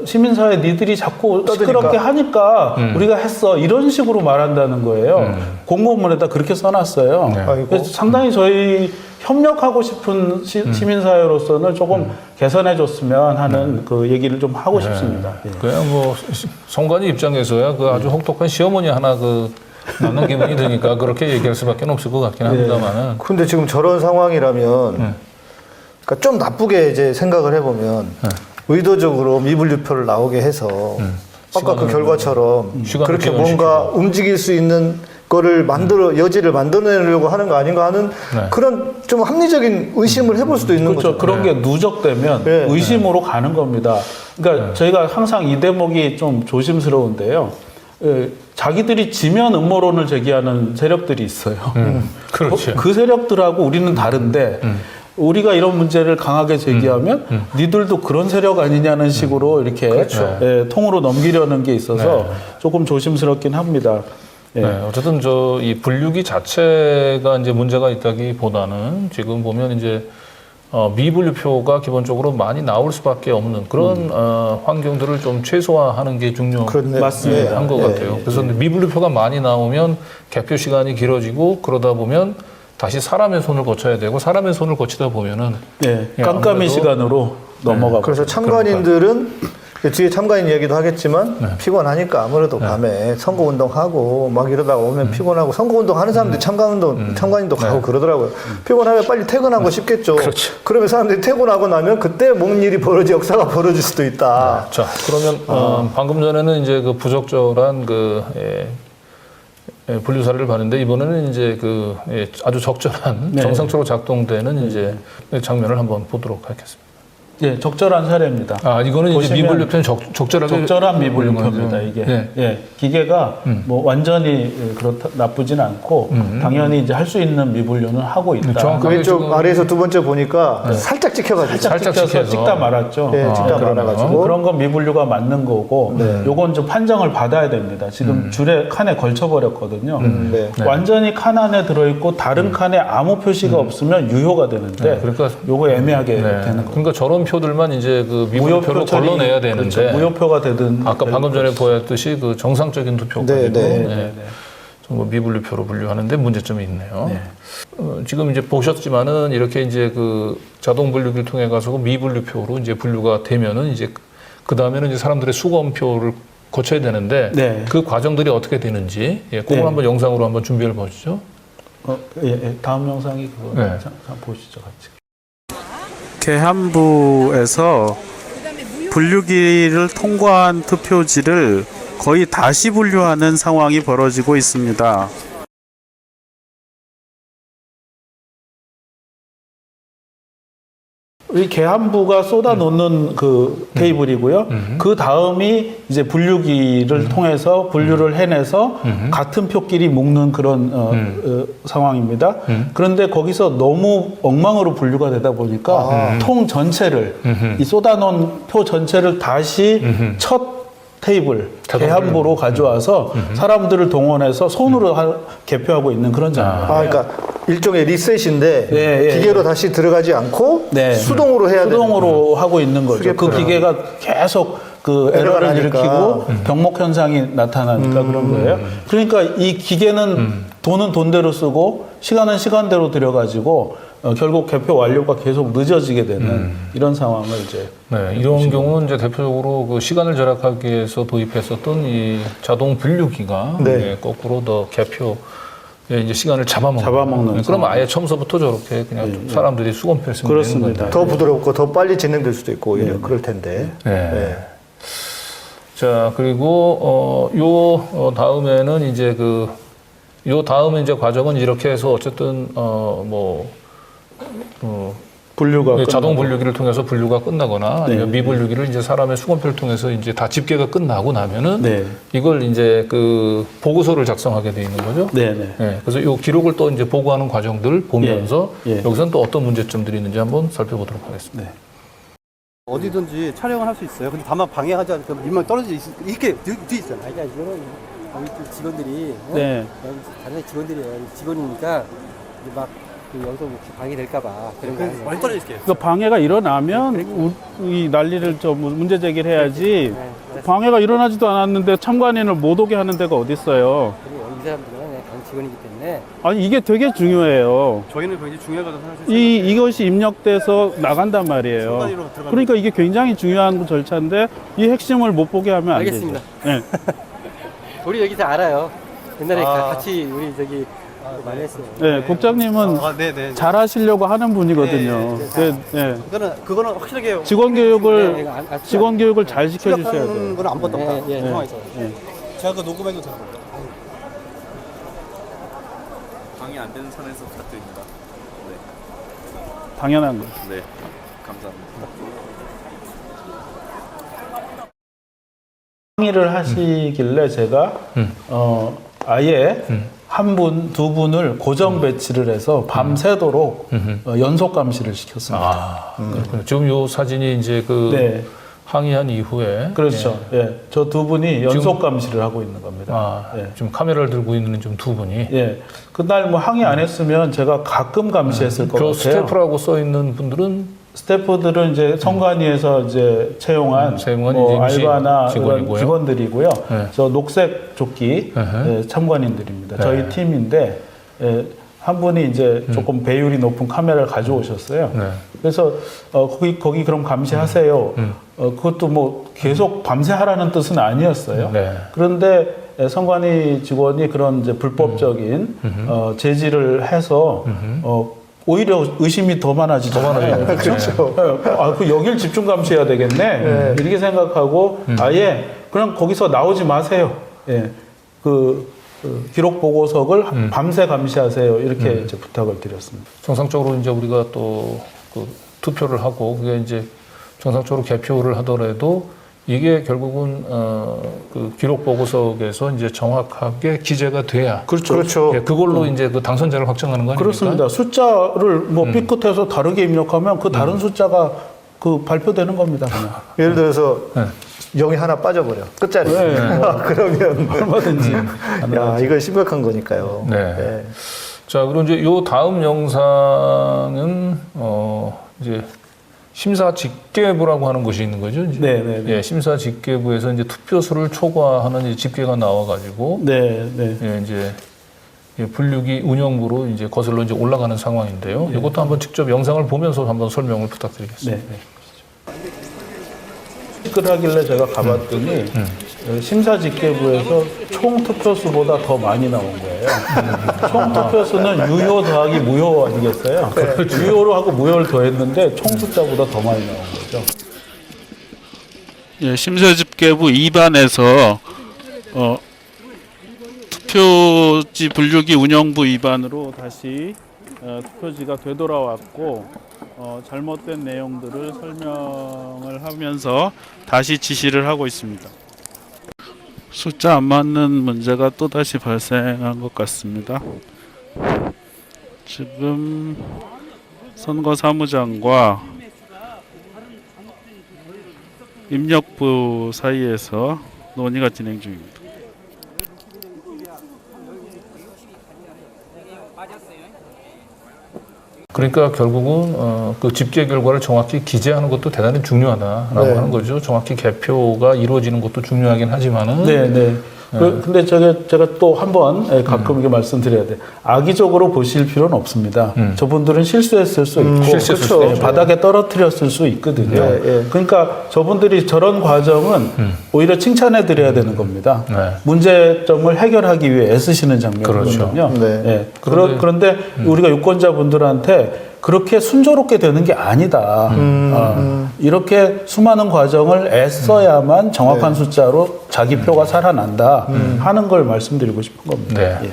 시민사회 니들이 자꾸 시끄럽게 하니까 우리가 했어 이런 식으로 말한다는 거예요. 공고문에다 그렇게 써놨어요. 네. 그래서 상당히 저희 협력하고 싶은 시민사회로서는 조금 개선해줬으면 하는 그 얘기를 좀 하고 싶습니다. 예. 그냥 뭐 선관위 입장에서야 그 아주 혹독한 시어머니 하나 낳는 기분이 드니까 그렇게 얘기할 수밖에 없을 것 같긴 합니다만은. 근데 지금 저런 상황이라면 그러니까 좀 나쁘게 이제 생각을 해보면 의도적으로 미분류표를 나오게 해서 아까 그 결과처럼 그렇게 뭔가 움직일 수 있는 거를 여지를 만들어내려고 하는 거 아닌가 하는 그런 좀 합리적인 의심을 해볼 수도 있는 그렇죠. 거죠. 그런 게 누적되면 의심으로 가는 겁니다. 그러니까 저희가 항상 이 대목이 좀 조심스러운데요. 자기들이 지면 음모론을 제기하는 세력들이 있어요. 그렇죠. 그 세력들하고 우리는 다른데 우리가 이런 문제를 강하게 제기하면 니들도 그런 세력 아니냐는 식으로 이렇게 통으로 넘기려는 게 있어서 조금 조심스럽긴 합니다. 예. 네, 어쨌든 이 분류기 자체가 이제 문제가 있다기보다는 지금 보면 이제 미분류표가 기본적으로 많이 나올 수밖에 없는 그런 환경들을 좀 최소화하는 게 맞습니다. 한 것 같아요. 그래서 미분류표가 많이 나오면 개표 시간이 길어지고 그러다 보면 다시 사람의 손을 거쳐야 되고 사람의 손을 거치다 보면은 깜깜이 시간으로 넘어가고. 그래서 참관인들은 뒤에 참관인 이야기도 하겠지만 피곤하니까 아무래도 밤에 선거운동하고 막 이러다가 오면 피곤하고 선거운동 하는 사람들이 참관인도 가고 그러더라고요. 피곤하면 빨리 퇴근하고 싶겠죠. 그렇죠. 그러면 사람들이 퇴근하고 나면 그때 뭔 일이 역사가 벌어질 수도 있다. 자, 그러면 방금 전에는 이제 그 부적절한 분류 사례를 봤는데 이번에는 이제 아주 적절한 정상적으로 작동되는 이제 장면을 한번 보도록 하겠습니다. 예, 적절한 사례입니다. 아, 이거는 이제 보시면 미분류표는 적절하게 적절한 미분류표입니다. 이게 네. 예, 기계가 뭐 완전히 그렇다 나쁘진 않고 당연히 이제 할 수 있는 미분류는 하고 있다. 정확하게 왼쪽 지금- 아래에서 두 번째 보니까 살짝 찍혀가지고. 살짝 살짝 찍혀서 찍혀서. 찍다 말았죠. 네, 찍다 그러네요. 말아가지고. 그런 건 미분류가 맞는 거고 요건 좀 판정을 받아야 됩니다. 지금 줄에 칸에 걸쳐버렸거든요. 네. 완전히 칸 안에 들어있고 다른 칸에 아무 표시가 없으면 유효가 되는데 네, 그러니까 요거 애매하게 네. 되는 거예요. 그러니까 저런 표들만 이제 그 미분표로 처리- 걸러내야 되는데 그렇죠. 무효표가 되든 아까 방금 전에 보였듯이 그 정상적인 투표 가지고 네. 뭐 미분류표로 분류하는데 문제점이 있네요. 지금 이제 보셨지만은 이렇게 이제 그 자동 분류기를 통해 가서 미분류표로 이제 분류가 되면은 이제 그 다음에는 이제 사람들의 수검표를 거쳐야 되는데 네. 그 과정들이 어떻게 되는지 그걸 네. 한번 영상으로 한번 준비를 보시죠. 다음 영상이 그거 네. 잠깐 보시죠, 같이. 계한부에서 분류기를 통과한 투표지를 거의 다시 분류하는 상황이 벌어지고 있습니다. 이 계한부가 쏟아놓는 그 테이블이고요. 그 다음이 이제 분류기를 통해서 분류를 해내서 같은 표끼리 묶는 그런 상황입니다. 그런데 거기서 너무 엉망으로 분류가 되다 보니까 통 전체를 이 쏟아놓은 표 전체를 다시 첫 테이블 계한부로 가져와서 사람들을 동원해서 손으로 개표하고 있는 그런 장면. 그러니까 일종의 리셋인데 네, 예, 기계로 다시 들어가지 않고 네. 수동으로 해야 되는. 수동으로 하고 있는 거죠. 그 수계표라. 기계가 계속 그 에러가 에러를 나니까. 일으키고 병목 현상이 나타나니까 그런 거예요. 그러니까 이 기계는 돈은 돈대로 쓰고 시간은 시간대로 들여가지고 결국 개표 완료가 계속 늦어지게 되는 이런 상황을 이제 이런 경우는 이제 대표적으로 그 시간을 절약하기 위해서 도입했었던 이 자동 분류기가 네. 거꾸로 더 개표 이제 시간을 잡아먹는. 그러면 아예 처음서부터 저렇게 그냥 사람들이 수검표를 쓰면 되는 그렇습니다. 거예요. 더 부드럽고 더 빨리 진행될 수도 있고 오히려 그럴 텐데. 네. 자, 그리고 요 다음에는 이제 요 다음에 이제 과정은 이렇게 해서 어쨌든 분류가 자동 끝나고. 분류기를 통해서 분류가 끝나거나 아니면 미분류기를 이제 사람의 수검표를 통해서 이제 다 집계가 끝나고 나면은 네. 이걸 이제 그 보고서를 작성하게 돼 있는 거죠. 네네. 네, 그래서 이 기록을 또 이제 보고하는 과정들을 보면서 예. 여기서는 또 어떤 문제점들이 있는지 한번 살펴보도록 하겠습니다. 네. 어디든지 촬영을 할 수 있어요. 근데 다만 방해하지 않고 민망 떨어져 이렇게 뒤 있잖아. 아니, 그러니까 이거는 여기 또 직원들이 네. 여기 다른 직원들이에요. 직원이니까 이제 막 여기서 뭐 방해될까봐 그런 거 아니에요. 멀리 떨어져 있을게요. 그 방해가 일어나면 이 난리를 좀 문제 제기를 해야지. 방해가 일어나지도 않았는데 참관인을 못 오게 하는 데가 어디 있어요? 그리고 이 사람들은 그냥 당 직원이기 때문에 아니 이게 되게 중요해요. 저희는 굉장히 중요하거든요. 사실 이것이 입력돼서 나간단 말이에요. 순간으로 들어가는 그러니까 이게 굉장히 중요한 절차인데 이 핵심을 못 보게 하면 안 알겠습니다. 되죠. 네. 우리 여기 다 알아요. 옛날에 아. 같이 우리 저기 많이 했어요. 네, 국장님은 네네. 잘하시려고 하는 분이거든요. 네. 그거는 확실하게 직원 네, 교육을 이거 안- 직원 교육을 잘 시켜주셔야 출력하는 돼요. 거는 안 봤던 네, 거다. 예. 상황에서. 네. 제가 그 녹음해도 되는 겁니다. 방해 안 되는 선에서 부탁드립니다. 당연한 거. 네, 감사합니다. 항의를 하시길래 제가 아예 한 분, 두 분을 고정 배치를 해서 밤새도록 연속 감시를 시켰습니다. 그렇군요. 지금 요 사진이 이제 그 네, 항의한 이후에 그렇죠. 예, 저 두 분이 연속 감시를 하고 있는 겁니다. 예. 지금 카메라를 들고 있는 좀 두 분이 예, 그날 뭐 항의 안 했으면 제가 가끔 감시했을 것 저 같아요. 스태프라고 써 있는 분들은 스태프들은 이제 선관위에서 이제 채용한 채용한 뭐 이제 임시 알바나 직원이고요. 이런 직원들이고요. 네. 저 녹색 조끼 예, 참관인들입니다. 저희 팀인데 한 분이 이제 조금 배율이 높은 카메라를 가져오셨어요. 네. 그래서 거기 그럼 감시하세요. 그것도 뭐 계속 밤새 하라는 뜻은 아니었어요. 네. 그런데 선관위 직원이 그런 이제 불법적인 제지를 해서 오히려 의심이 더 많아지잖아요. 그렇죠. 그 여길 집중 감시해야 되겠네. 이렇게 생각하고 아예 그냥 거기서 나오지 마세요. 예. 그 기록 보고석을 밤새 감시하세요. 이렇게 이제 부탁을 드렸습니다. 정상적으로 이제 우리가 또 그 투표를 하고 그게 이제 정상적으로 개표를 하더라도 이게 결국은 그 기록 보고서에서 이제 정확하게 기재가 돼야 그렇죠. 예, 그걸로 이제 그 당선자를 확정하는 거 아닙니까? 그렇습니다. 숫자를 뭐 삐끗해서 다르게 입력하면 그 다른 숫자가 그 발표되는 겁니다. 그냥. 예를 들어서 네. 0이 하나 빠져버려. 끝자리. 네. 그러면 얼마든지. 야, 이건 심각한 거니까요. 네. 자, 그럼 이제 요 다음 영상은 이제 심사 집계부라고 하는 곳이 있는 거죠. 이제? 네. 예, 심사 집계부에서 이제 투표수를 초과하는 이제 집계가 나와가지고 네. 예, 이제 분류기 운영부로 이제 거슬러 이제 올라가는 상황인데요. 이것도 한번 직접 영상을 보면서 한번 설명을 부탁드리겠습니다. 네. 삐끗하길래 제가 가봤더니 심사 집계부에서 총 투표수보다 더 많이 나온 거예요. 총 투표수는 유효 더하기 무효 아니겠어요? 유효로 하고 무효를 더했는데 총 숫자보다 더 많이 나온 거죠. 예, 심사집계부 2반에서 투표지 분류기 운영부 2반으로 다시 투표지가 되돌아왔고 잘못된 내용들을 설명을 하면서 다시 지시를 하고 있습니다. 숫자 안 맞는 문제가 또다시 발생한 것 같습니다. 지금 선거사무장과 입력부 사이에서 논의가 진행 중입니다. 그러니까 결국은 그 집계 결과를 정확히 기재하는 것도 대단히 중요하다라고 하는 거죠. 정확히 개표가 이루어지는 것도 중요하긴 하지만은. 네. 근데 제가 또 한 번 가끔 이게 말씀드려야 돼. 악의적으로 보실 필요는 없습니다. 저분들은 실수했을 수 있고 실수했을 그렇죠. 바닥에 떨어뜨렸을 수 있거든요. 네. 그러니까 저분들이 저런 과정은 오히려 칭찬해 드려야 되는 겁니다. 네. 문제점을 해결하기 위해 애쓰시는 장면이거든요. 그렇죠. 네. 그런데 우리가 유권자분들한테 그렇게 순조롭게 되는 게 아니다. 이렇게 수많은 과정을 애써야만 정확한 숫자로 자기 표가 살아난다 하는 걸 말씀드리고 싶은 겁니다. 네. 예.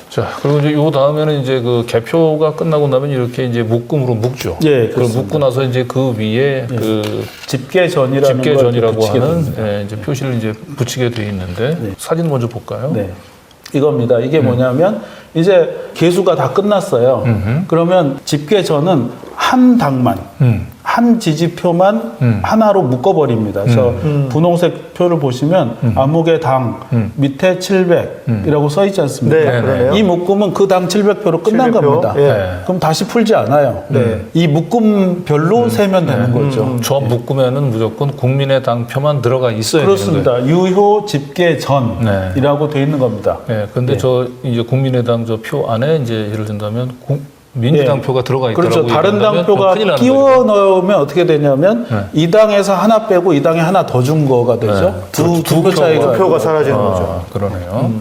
자, 그리고 이제 요 다음에는 이제 그 개표가 끝나고 나면 이렇게 이제 묶음으로 묶죠. 예, 그걸 그렇습니다. 묶고 나서 이제 그 위에 그 집계전이라는 집계전이라고 걸 붙이게 하는 됩니다. 예, 이제 표시를 이제 붙이게 돼 있는데 사진 먼저 볼까요? 네. 이겁니다. 이게 뭐냐면 이제 개수가 다 끝났어요. 그러면 집계전은 한 당만 한 지지표만 하나로 묶어버립니다. 그래서 분홍색 표를 보시면 암흑의 당 밑에 700이라고 써 있지 않습니까? 네, 그러네요. 이 묶음은 그 당 700표로 끝난 700표? 겁니다. 예. 그럼 다시 풀지 않아요. 네. 이 묶음별로 세면 되는 거죠. 저 묶음에는 무조건 국민의당 표만 들어가 있어야 되는 거예요. 그렇습니다. 유효 집계전이라고 돼 있는 겁니다. 네, 근데 예. 저 이제 국민의당 저 표 안에 이제 예를 든다면 민주당 예. 표가 들어가 있다라고 그렇죠. 다른 당 얘기한다면 표가 큰일 나는 끼워 거죠. 넣으면 어떻게 되냐면 이 당에서 하나 빼고 이 당에 하나 더 준 거가 되죠. 두 표 차이가. 두 표가 사라지는 거죠. 그러네요.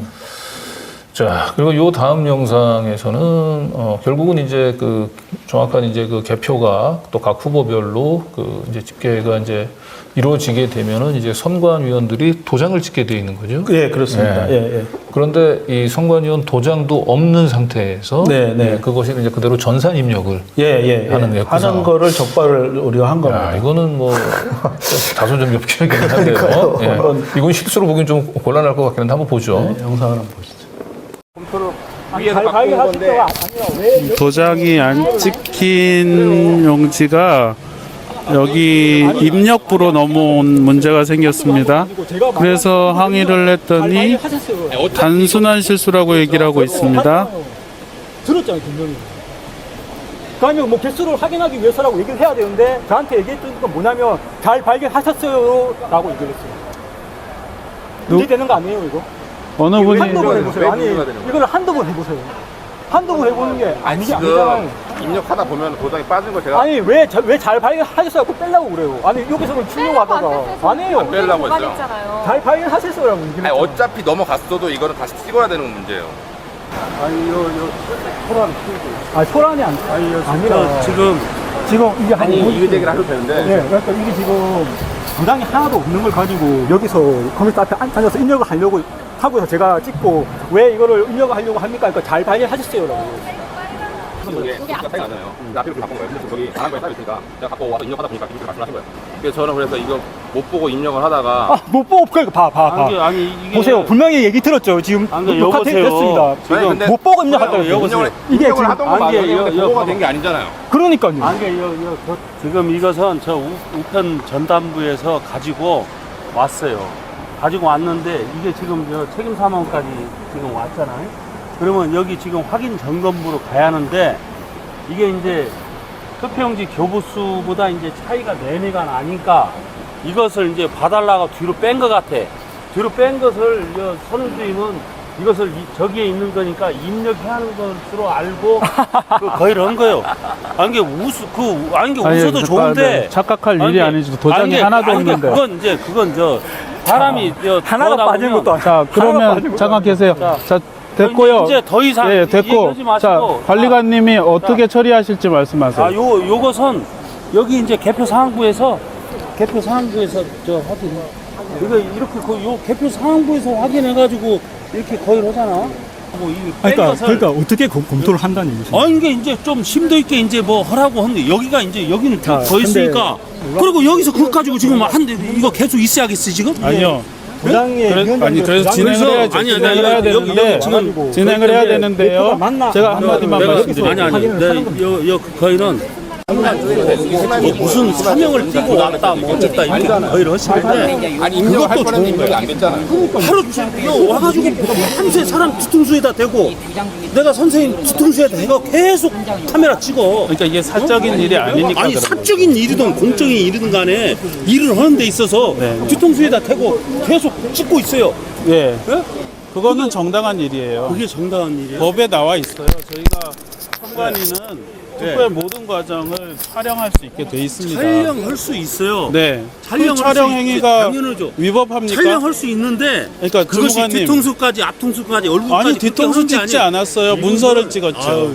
자, 그리고 요 다음 영상에서는 결국은 이제 그 정확한 이제 그 개표가 또 각 후보별로 그 이제 집계가 이제 이루어지게 되면은 이제 선관위원들이 도장을 찍게 돼 있는 거죠. 예, 그렇습니다. 예. 그런데 이 선관위원 도장도 없는 상태에서 네. 그것이 이제 그대로 전산 입력을 하는 구상. 거를 적발을 우리가 한 겁니다. 야, 이거는 뭐 다소 좀 엽기적이긴 한데요. 예. 이건 실수로 보기엔 좀 곤란할 것 같긴 한데 한번 보죠. 네, 영상을 한번 보시죠. 도장이 안 찍힌 용지가 여기 입력부로 넘어온 문제가 생겼습니다. 그래서 항의를 했더니 단순한 실수라고 얘기를 하고 있습니다. 들었잖아요, 분명히. 그러면 뭐 개수를 확인하기 위해서라고 얘기를 해야 되는데 저한테 얘기했던 건 뭐냐면 잘 발견하셨어요 라고 얘기를 했어요. 문제되는 거 아니에요, 이거? 어느 분이 한두 번 해보세요. 아니, 이걸 한두 번 해보세요. 한두 번 해보는 게 아니지 아니잖아요. 입력하다 보면 도장이 빠진 걸 제가 아니, 왜 잘 발견하셨어요? 꼭 빼려고 그래요. 아니, 여기서는 출력하다가. 아니에요. 빼려고 했어요. 잘 발견하셨어요라고 얘기를 아니 했죠. 어차피 넘어갔어도 이거는 다시 찍어야 되는 문제예요. 소란이 아니라. 지금 이게 이의 제기를 하셔도 되는데. 네, 그러니까 이게 지금 부당이 하나도 없는 걸 가지고 여기서 컴퓨터 앞에 앉아서 입력을 하려고 하고서 제가 찍고 왜 이거를 입력을 하려고 합니까? 그러니까 잘 발견하셨어요라고. 쪽에 차이가 나잖아요. 앞뒤로 바꾼 거예요. 그래서 저기 잘한 거에 쌓여있으니까 제가 갖고 와서 입력하다 보니까 그렇게 말씀하신 거예요. 그래서 저는 그래서 이거 못 보고 입력을 하다가 못 보고 그러니까 봐. 아니 이게 보세요. 분명히 얘기 들었죠. 지금 녹화 됐습니다. 지금 못 보고 입력했다고 했어요. 이게 지금 하던 거 맞아요. 보고가 된 게 아니잖아요. 그러니까요. 지금 이것은 저 우편 전담부에서 가지고 왔어요. 가지고 왔는데 이게 지금 저 책임 사무원까지 지금 왔잖아요. 그러면 여기 지금 확인 점검부로 가야 하는데 이게 이제 투표용지 교부수보다 이제 차이가 4매가 나니까 이것을 이제 봐달라고 뒤로 뺀 것 같아. 뒤로 뺀 것을 선우주임은 이것을 저기에 있는 거니까 입력해야 하는 것으로 알고 거의를 한 거예요. 아니 이게 웃어도 좋은데 착각할 일이 아니지. 도장이 하나도 없는데. 그건 사람이 하나가 빠진 것도 아니고. 자, 그러면 잠깐 계세요. 자, 됐고요. 이제 더 이상 예, 됐고. 얘기하지 마시고. 자, 관리관님이 어떻게 처리하실지 말씀하세요. 요것은 여기 이제 개표 사항부에서 저 확인. 이거 이렇게 요 개표 사항부에서 확인해가지고 이렇게 거의를 하잖아. 그러니까 어떻게 검토를 한다는 얘기죠? 이게 이제 좀 심도 있게 이제 뭐 하라고 하는데 여기는 더 있으니까. 그리고 여기서 그거 가지고 지금 이거 계속 있어야겠어 지금? 아니요. 그래서 진행을 해야죠. 진행을 해야 되는데 진행을 해야 되는데요. 제가 한마디만 말씀드릴게요. 거의는 무슨 사명을 띠고 왔다 뭐 어쨌다 이렇게 거의를 하시는데 입력할 뻔했는데 입력이 안 됐잖아요. 하루 와가지고 밤새 사람 뒤통수에다 대고 내가 선생님 뒤통수에다 대고 계속 카메라 찍어. 그러니까 이게 사적인 일이 아니니까. 아니 사적인 일이든 공적인 일이든 간에 일을 하는 데 있어서 뒤통수에다 대고 계속 찍고 있어요. 예. 그거는 정당한 일이에요. 그게 정당한 일이에요. 법에 나와 있어요. 저희가 선관위는 투표의 모든 과정을 촬영할 수 있게 돼 있습니다. 촬영할 수 있어요. 네. 촬영할 그 촬영 수 행위가 당연하죠. 위법합니까? 촬영할 수 있는데 그러니까 그것이 주무관님. 뒤통수까지 앞통수까지 얼굴까지 아니 뒤통수 찍지 않았어요. 문서를 찍었죠.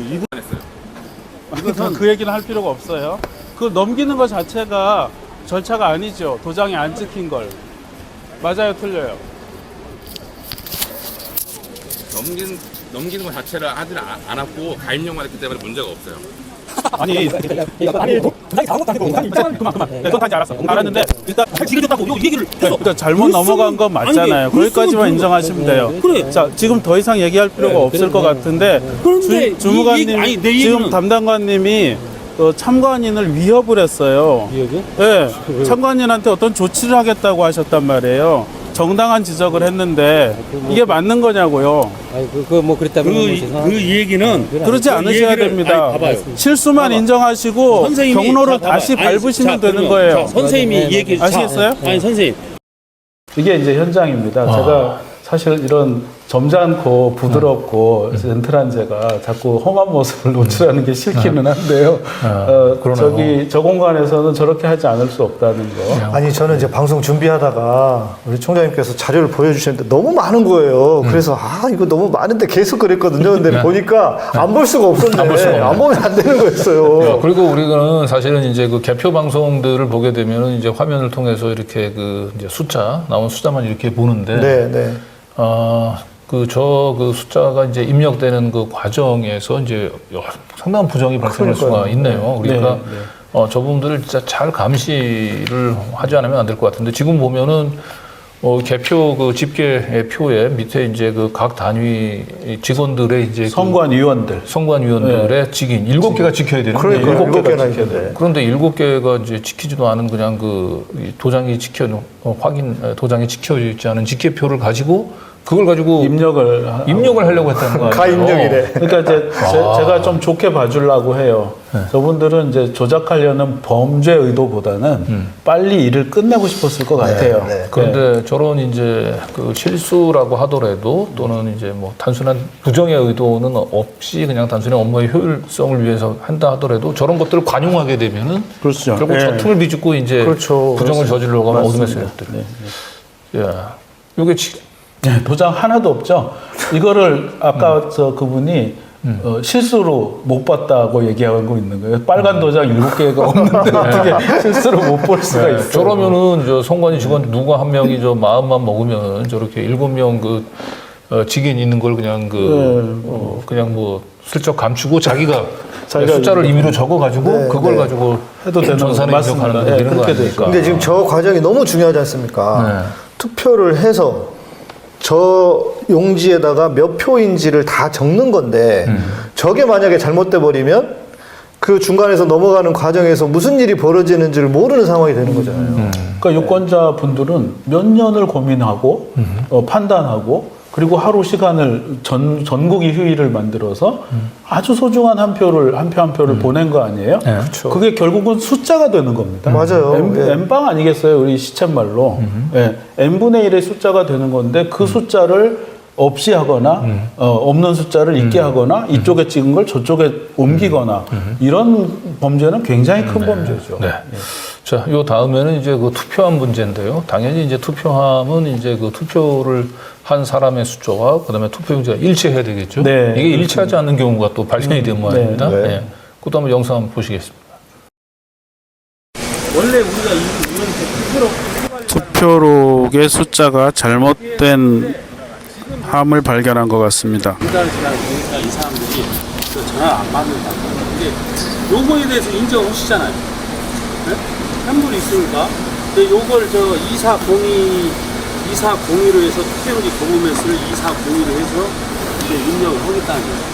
그 얘기는 할 필요가 없어요. 그 넘기는 것 자체가 절차가 아니죠. 도장이 안 찍힌 걸. 맞아요, 틀려요. 넘기는 것 자체를 하지 않았고 가입력만 했기 때문에 문제가 없어요. 아니, 그건 다 알았어. 알았는데 일단 지켜줬다고 요 얘기를 해서 그러니까 잘못 넘어간 건 맞잖아요. 거기까지만 인정하시면 돼요. 그래. 자, 지금 더 이상 얘기할 필요가 없을 것 같은데 그런데 주무관님, 내 지금 얘기는 담당관님이 참관인을 위협을 했어요. 위협이요? 네, 참관인한테 어떤 조치를 하겠다고 하셨단 말이에요. 정당한 지적을 했는데 이게 맞는 거냐고요. 뭐 그랬다면 그 얘기는 그러지 않으셔야 됩니다. 봐봐요. 실수만 인정하시고 선생님이 경로를 봐봐요. 다시 밟으시면 되는 그러면, 거예요. 선생님이 얘기 아시겠어요? 아니 선생님. 이게 이제 현장입니다. 제가 사실 이런 점잖고 부드럽고 젠틀한 제가 자꾸 험한 모습을 노출하는 게 싫기는 한데요. 저 공간에서는 저렇게 하지 않을 수 없다는 거. 아니 저는 이제 방송 준비하다가 우리 총장님께서 자료를 보여주시는데 너무 많은 거예요. 그래서 이거 너무 많은데 계속 그랬거든요. 근데 보니까 안 볼 수가 없었네. 안 보면 안 되는 거였어요. 그리고 우리는 사실은 이제 그 개표 방송들을 보게 되면 이제 화면을 통해서 이렇게 그 이제 나온 숫자만 이렇게 보는데. 네. 그 숫자가 이제 입력되는 그 과정에서 이제 상당한 부정이 발생할 수가 있네요. 그러니까 저분들을 진짜 잘 감시를 하지 않으면 안 될 것 같은데 지금 보면은 개표 그 집계 표에 밑에 이제 그 각 단위 직원들의 이제 선관위원들의 직인 7개가 지켜야 되는데 그러니까 7개가 지켜야 돼. 그런데 7개가 이제 지키지도 않은 그냥 그 도장이 도장이 지켜지지 않은 집계표를 가지고 그걸 가지고 입력을 하려고 했다는 거예요. 가입력이래. 그러니까 이제 제가 좀 좋게 봐주려고 해요. 저분들은 이제 조작하려는 범죄 의도보다는 빨리 일을 끝내고 싶었을 것 같아요. 그런데 저런 이제 그 실수라고 하더라도 또는 이제 뭐 단순한 부정의 의도는 없이 그냥 단순히 업무의 효율성을 위해서 한다 하더라도 저런 것들을 관용하게 되면은 그렇죠. 결국 저 틈을 비집고 이제 부정을 저지르려고 하면 어둠의 세력들. 이게 도장 하나도 없죠. 이거를 아까 그분이 실수로 못 봤다고 얘기하고 있는 거예요. 빨간 도장 7개가 없는데 어떻게 실수로 못 볼 수가 있어요. 저러면은 선관위 직원 누가 한 명이 마음만 먹으면 저렇게 7명 직인 있는 걸 그냥 그냥 뭐 슬쩍 감추고 자기가 숫자를 임의로 적어가지고 네, 그걸 네. 가지고 해도 되는 전산에 거 입력하는 맞습니다. 거 네, 되는 거 그렇게 돼 아닙니까? 근데 지금 저 과정이 너무 중요하지 않습니까? 네. 투표를 해서 저 용지에다가 몇 표인지를 다 적는 건데 저게 만약에 잘못돼 버리면 그 중간에서 넘어가는 과정에서 무슨 일이 벌어지는지를 모르는 상황이 되는 거잖아요. 그러니까 유권자 분들은 몇 년을 고민하고 판단하고 그리고 하루 시간을 전국이 휴일을 만들어서 아주 소중한 한 표를 한 표를 보낸 거 아니에요? 네, 그렇죠. 그게 결국은 숫자가 되는 겁니다. 맞아요. 예. N방 아니겠어요? 우리 시쳇말로. 예, N분의 1의 숫자가 되는 건데 그 숫자를 없이 하거나 없는 숫자를 있게 하거나 이쪽에 찍은 걸 저쪽에 옮기거나 이런 범죄는 굉장히 큰 범죄죠. 네. 자, 요 다음에는 이제 그 투표함 문제인데요. 당연히 이제 투표함은 이제 그 투표를 한 사람의 숫자와 그다음에 투표용지가 일치해야 되겠죠. 네, 이게 일치하지 않는 경우가 또 발생이 된 모양입니다. 네. 네. 그것도 한번 영상 한번 보시겠습니다. 원래 우리가 이런 투표록의 숫자가 잘못된 함을 발견한 것 같습니다. 인간을 지나는 보니까 이 사람들이 전화를 안 받는다. 근데 요거에 대해서 인정을 하시잖아요. 네? 환불이 있으니까. 근데 요걸 2402로 해서 투표용지 거부매 수를 2402로 해서 이제 입력을 하겠다는 거예요.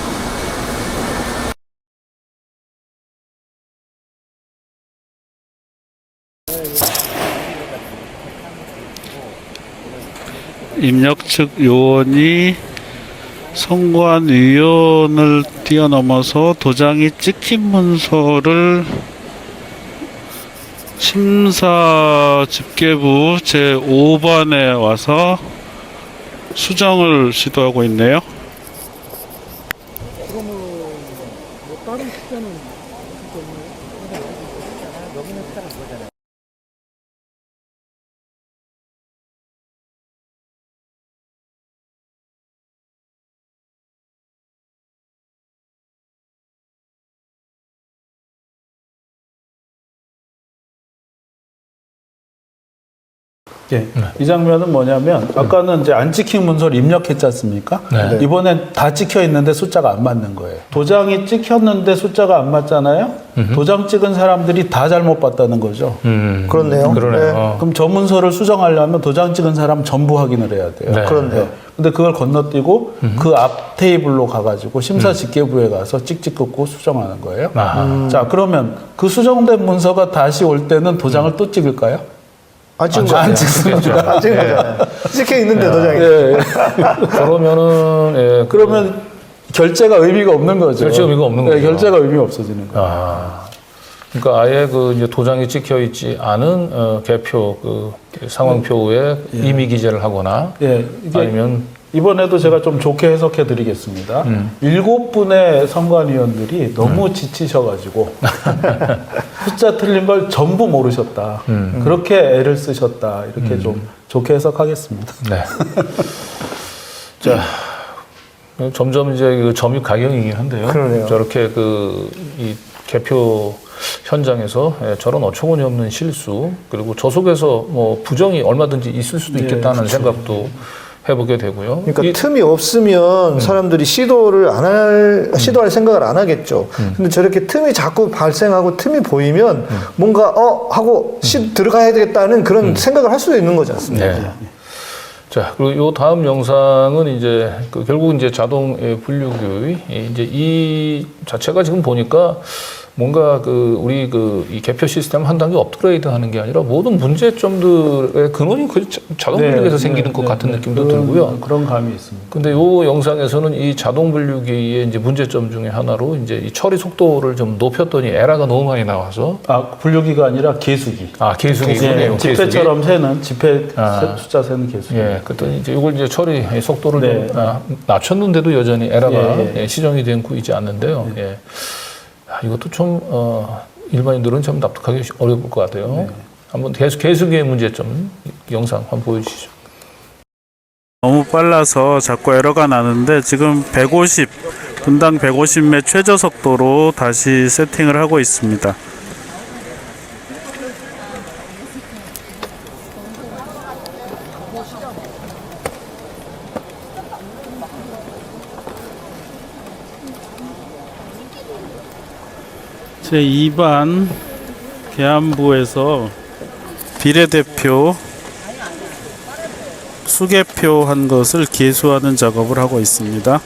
입력 측 요원이 선관위원을 뛰어넘어서 도장이 찍힌 문서를 심사 집계부 제5반에 와서 수정을 시도하고 있네요. 예. 이 장면은 뭐냐면 아까는 이제 안 찍힌 문서를 입력했지 않습니까? 네. 이번엔 다 찍혀 있는데 숫자가 안 맞는 거예요. 도장이 찍혔는데 숫자가 안 맞잖아요. 도장 찍은 사람들이 다 잘못 봤다는 거죠. 그렇네요. 그러네요. 네. 그럼 저 문서를 수정하려면 도장 찍은 사람 전부 확인을 해야 돼요. 네. 그렇네요. 근데 그걸 건너뛰고 그 앞 테이블로 가가지고 심사 집계부에 가서 찍찍 긋고 수정하는 거예요. 자, 그러면 그 수정된 문서가 다시 올 때는 도장을 또 찍을까요? 안 찍은 거 안 찍습니다. 안 찍은 거잖아요. 찍혀 있는데 도장이. 예. 그러면은 예, 그러면 결제가 의미가 없는 거죠. 결제 의미가 없는 네, 거죠. 결제가 의미가 없어지는 거예요. 그러니까 아예 그 이제 도장이 찍혀 있지 않은 개표 그 상황표에 임의 기재를 하거나 예, 이게 아니면 이번에도 제가 좀 좋게 해석해 드리겠습니다. 7분의 선관위원들이 너무 지치셔가지고 숫자 틀린 걸 전부 모르셨다. 그렇게 애를 쓰셨다. 이렇게 좀 좋게 해석하겠습니다. 네. 자, 점점 이제 그 점유 가경이긴 한데요. 그러네요. 저렇게 이 개표 현장에서 저런 어처구니 없는 실수 그리고 저 속에서 뭐 부정이 얼마든지 있을 수도 있겠다는 생각도 해보게 되고요. 그러니까 틈이 없으면 사람들이 시도할 생각을 안 하겠죠. 근데 저렇게 틈이 자꾸 발생하고 틈이 보이면 뭔가 하고 들어가야 되겠다는 그런 생각을 할 수도 있는 거지 않습니까? 네. 자, 그리고 요 다음 영상은 이제 결국 이제 자동 분류기 이제 이 자체가 지금 보니까 뭔가 우리 이 개표 시스템 한 단계 업그레이드 하는 게 아니라 모든 문제점들의 근원이 그 자동 분류기에서 생기는 것 같은 느낌도 들고요. 그런 감이 있습니다. 근데 요 영상에서는 이 자동 분류기의 이제 문제점 중에 하나로 이제 이 처리 속도를 좀 높였더니 에러가 너무 많이 나와서 분류기가 아니라 계수기. 계수기군요. 지폐처럼 세는 지폐 숫자 세는 계수기. 예, 그랬더니 이제 이걸 이제 처리 속도를 좀 낮췄는데도 여전히 에러가 시정이 되고 있지 않는데요. 예. 이것도 좀 일반인들은 좀 납득하기 어려울 것 같아요. 한번 계수기의 문제점 영상 한번 보여주시죠. 너무 빨라서 자꾸 에러가 나는데 지금 150, 분당 150매 최저 속도로 다시 세팅을 하고 있습니다. 제2반 계안부에서 비례대표 수개표 한 것을 계수하는 작업을 하고 있습니다.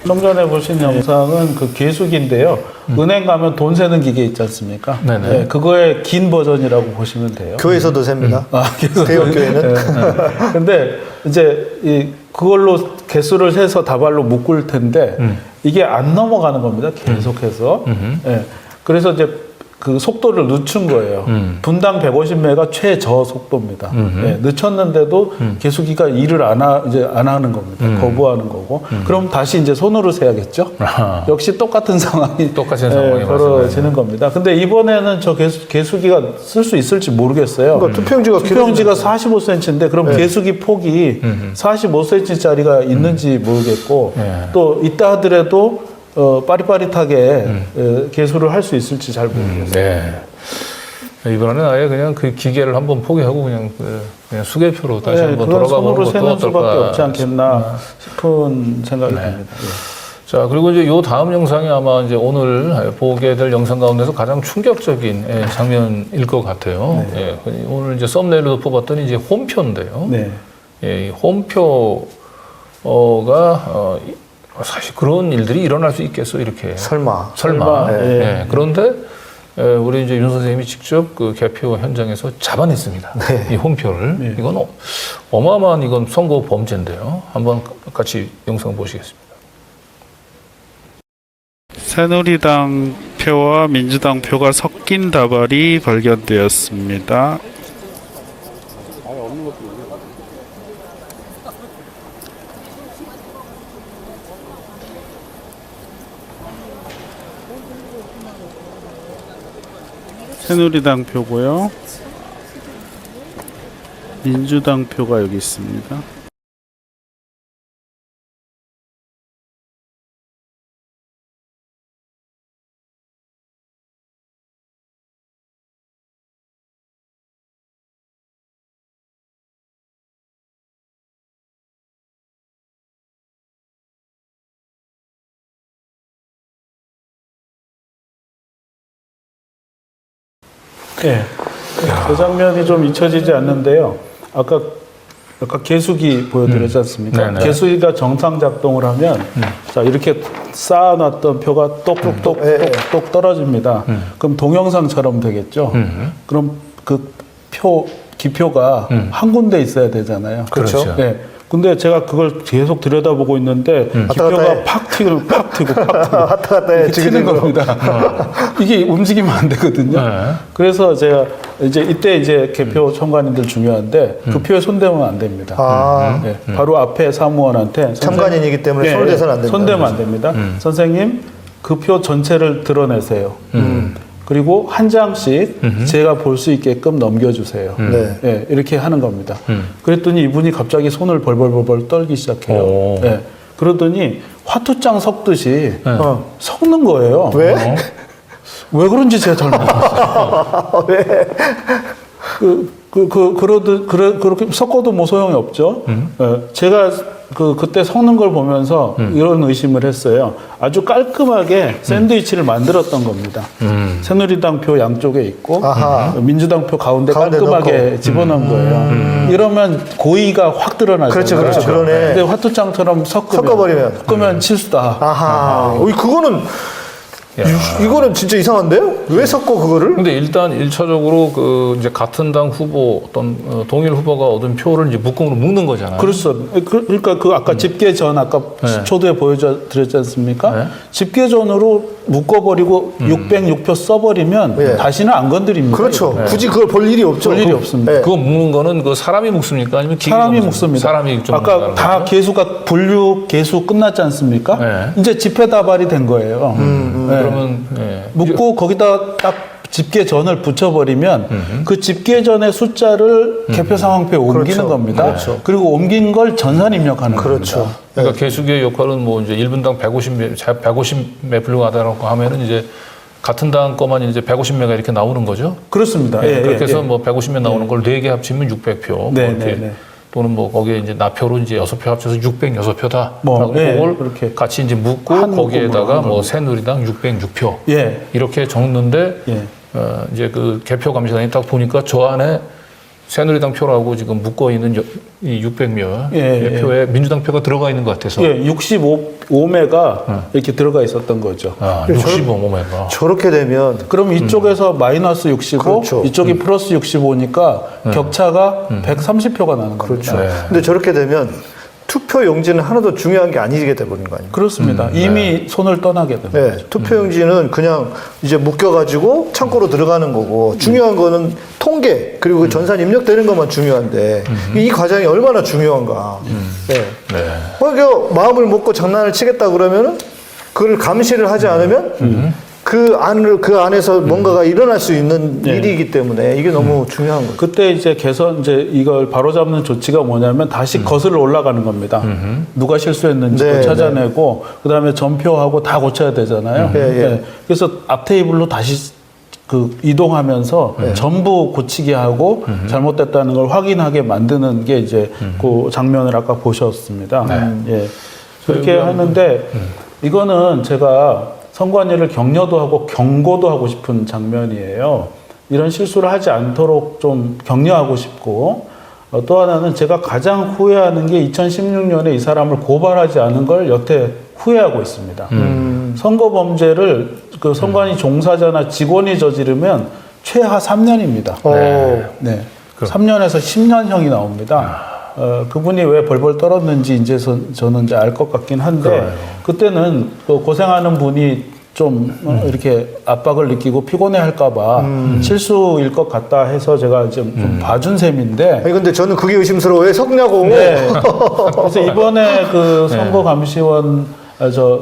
좀 전에 보신 영상은 그 계수기인데요. 은행 가면 돈 세는 기계 있지 않습니까? 네네. 네, 그거의 긴 버전이라고 보시면 돼요. 교회에서도 셉니다. 대형교회는. 근데 이제 그걸로 개수를 세서 다발로 묶을 텐데 이게 안 넘어가는 겁니다. 계속해서. 네. 그래서 이제 그 속도를 늦춘 거예요. 분당 150메가 최저 속도입니다. 네, 늦췄는데도 계수기가 일을 안 하는 겁니다. 거부하는 거고. 그럼 다시 이제 손으로 세야겠죠. 역시 똑같은 상황이 벌어지는 겁니다. 근데 이번에는 저 계수기가 쓸 수 있을지 모르겠어요. 그러니까 투표용지가 45cm인데 그럼 계수기 폭이 45cm짜리가 있는지 모르겠고 또 있다 하더라도 빠릿빠릿하게 개수를 할 수 있을지 잘 모르겠어요. 네. 이번에는 아예 그냥 그 기계를 한번 포기하고 그냥 수개표로 다시 한번 돌아가 보는 것도 세는 수밖에 어떨까 없지 않겠나 싶은 생각이 듭니다. 자, 그리고 이제 요 다음 영상이 아마 이제 오늘 보게 될 영상 가운데서 가장 충격적인 장면일 것 같아요. 오늘 이제 썸네일로 뽑았더니 이제 홈표인데요. 이 홈표가 사실 그런 일들이 일어날 수 있겠어 이렇게 설마. 그런데 우리 이제 윤 선생님이 직접 그 개표 현장에서 잡아냈습니다. 이 홈표를. 이건 어마어마한 이건 선거 범죄인데요. 한번 같이 영상 보시겠습니다. 새누리당 표와 민주당 표가 섞인 다발이 발견되었습니다. 새누리당 표고요. 민주당 표가 여기 있습니다. 그 장면이 좀 잊혀지지 않는데요. 아까 개수기 보여드렸지 않습니까? 개수기가 정상 작동을 하면 자 이렇게 쌓아놨던 표가 똑똑똑똑 떨어집니다. 그럼 동영상처럼 되겠죠. 그럼 그 기표가 한 군데 있어야 되잖아요. 그렇죠. 근데 제가 그걸 계속 들여다보고 있는데 기표가 팍 튀고 왔다 갔다 해 튀는 겁니다. 이게 움직이면 안 되거든요. 그래서 제가 이때 이제 개표 첨가인들 중요한데 그 표에 손대면 안 됩니다. 바로 앞에 사무원한테 참관인이기 때문에 손을 대서는 안 됩니다. 손대면 안 됩니다. 선생님 그 표 전체를 드러내세요. 그리고 한 장씩 제가 볼 수 있게끔 넘겨주세요. 이렇게 하는 겁니다. 그랬더니 이분이 갑자기 손을 벌벌 떨기 시작해요. 그러더니 화투장 섞듯이 섞는 거예요. 왜? 왜 그런지 제가 잘 모르겠어요. 왜? 그렇게 섞어도 뭐 소용이 없죠. 제가 그때 섞는 걸 보면서 이런 의심을 했어요. 아주 깔끔하게 샌드위치를 만들었던 겁니다. 새누리당 표 양쪽에 있고 민주당 표 가운데 깔끔하게 집어넣은 거예요. 이러면 고의가 확 드러나잖아요. 그렇죠. 그러네. 근데 화투장처럼 섞으면 실수다. 그거는 이거는 진짜 이상한데요? 왜 섞어 그거를? 근데 일단 1차적으로 그 이제 같은 당 후보 어떤 동일 후보가 얻은 표를 이제 묶음으로 묶는 거잖아요. 그렇죠. 그러니까 그 아까 집계 전 아까 초도에 보여드렸지 않습니까? 네. 집계 전으로 묶어버리고 606표 써버리면 다시는 안 건드립니다. 그렇죠. 이거. 굳이 그걸 볼 일이 없죠. 볼 일이 없습니다. 네. 그거 묶는 거는 그 사람이 묶습니까? 아니면 기계가 사람이 묶습니다. 사람이 좀 아까 묶는 다 거죠? 개수가 분류 개수 끝났지 않습니까? 네. 이제 집회 다발이 된 거예요. 네. 그러면 묶고 거기다 딱 집계 전을 붙여버리면 그 집계 전의 숫자를 개표 상황표에 옮기는 그렇죠. 겁니다. 그렇죠. 그리고 옮긴 걸 전산 입력하는 그렇죠. 겁니다. 그러니까 개수기의 역할은 뭐 이제 1분당 150매 분류하다라고 하면은 이제 같은 당 거만 이제 150매가 이렇게 나오는 거죠. 그렇습니다. 예, 그렇게 해서 뭐 150매 나오는 걸 4개 합치면 600표. 네, 이렇게 네. 또는 뭐 거기에 이제 나표로 이제 6표 합쳐서 606표다. 뭐, 라고 예, 그걸 그렇게 같이 이제 묶고 한 거기에다가 묶음으로 뭐 새누리당 606표. 예. 이렇게 적는데 예. 이제 그 개표 감시단이 딱 보니까 저 안에 새누리당 표라고 지금 묶어 있는 이 600몇 표에 민주당 표가 들어가 있는 것 같아서. 예, 65매가 이렇게 들어가 있었던 거죠. 아, 65매가. 저렇게 되면 그럼 이쪽에서 마이너스 65, 그렇죠. 이쪽이 플러스 65니까 격차가 130표가 나는 겁니다. 그렇죠. 근데 저렇게 되면 투표 용지는 하나도 중요한 게 아니게 돼버린 거 아닙니까? 그렇습니다. 이미 손을 떠나게 됩니다. 네, 투표 용지는 그냥 이제 묶여가지고 창고로 들어가는 거고 중요한 거는 통계 그리고 전산 입력되는 것만 중요한데 이 과정이 얼마나 중요한가. 네. 그러니까 마음을 먹고 장난을 치겠다 그러면은 그걸 감시를 하지 않으면 그 안에서 뭔가가 일어날 수 있는 일이기 때문에 이게 너무 중요한 거죠. 그때 이제 이제 이걸 바로잡는 조치가 뭐냐면 다시 거슬러 올라가는 겁니다. 누가 실수했는지 네, 찾아내고 그다음에 전표하고 다 고쳐야 되잖아요. 예. 그래서 앞 테이블로 다시 그 이동하면서 전부 고치게 하고 잘못됐다는 걸 확인하게 만드는 게 이제 그 장면을 아까 보셨습니다. 예. 그렇게 하는데 이거는 제가 선관위를 격려도 하고 경고도 하고 싶은 장면이에요. 이런 실수를 하지 않도록 좀 격려하고 싶고 또 하나는 제가 가장 후회하는 게 2016년에 이 사람을 고발하지 않은 걸 여태 후회하고 있습니다. 선거 범죄를 그 선관위 종사자나 직원이 저지르면 최하 3년입니다. 네. 3년에서 10년형이 나옵니다. 그분이 왜 벌벌 떨었는지 이제 저는 이제 알 것 같긴 한데 그때는 고생하는 분이 좀 이렇게 압박을 느끼고 피곤해 할까봐 실수일 것 같다 해서 제가 좀 봐준 셈인데. 아니 근데 저는 그게 의심스러워. 왜 섞냐고. 네. 그래서 이번에 그 선거감시원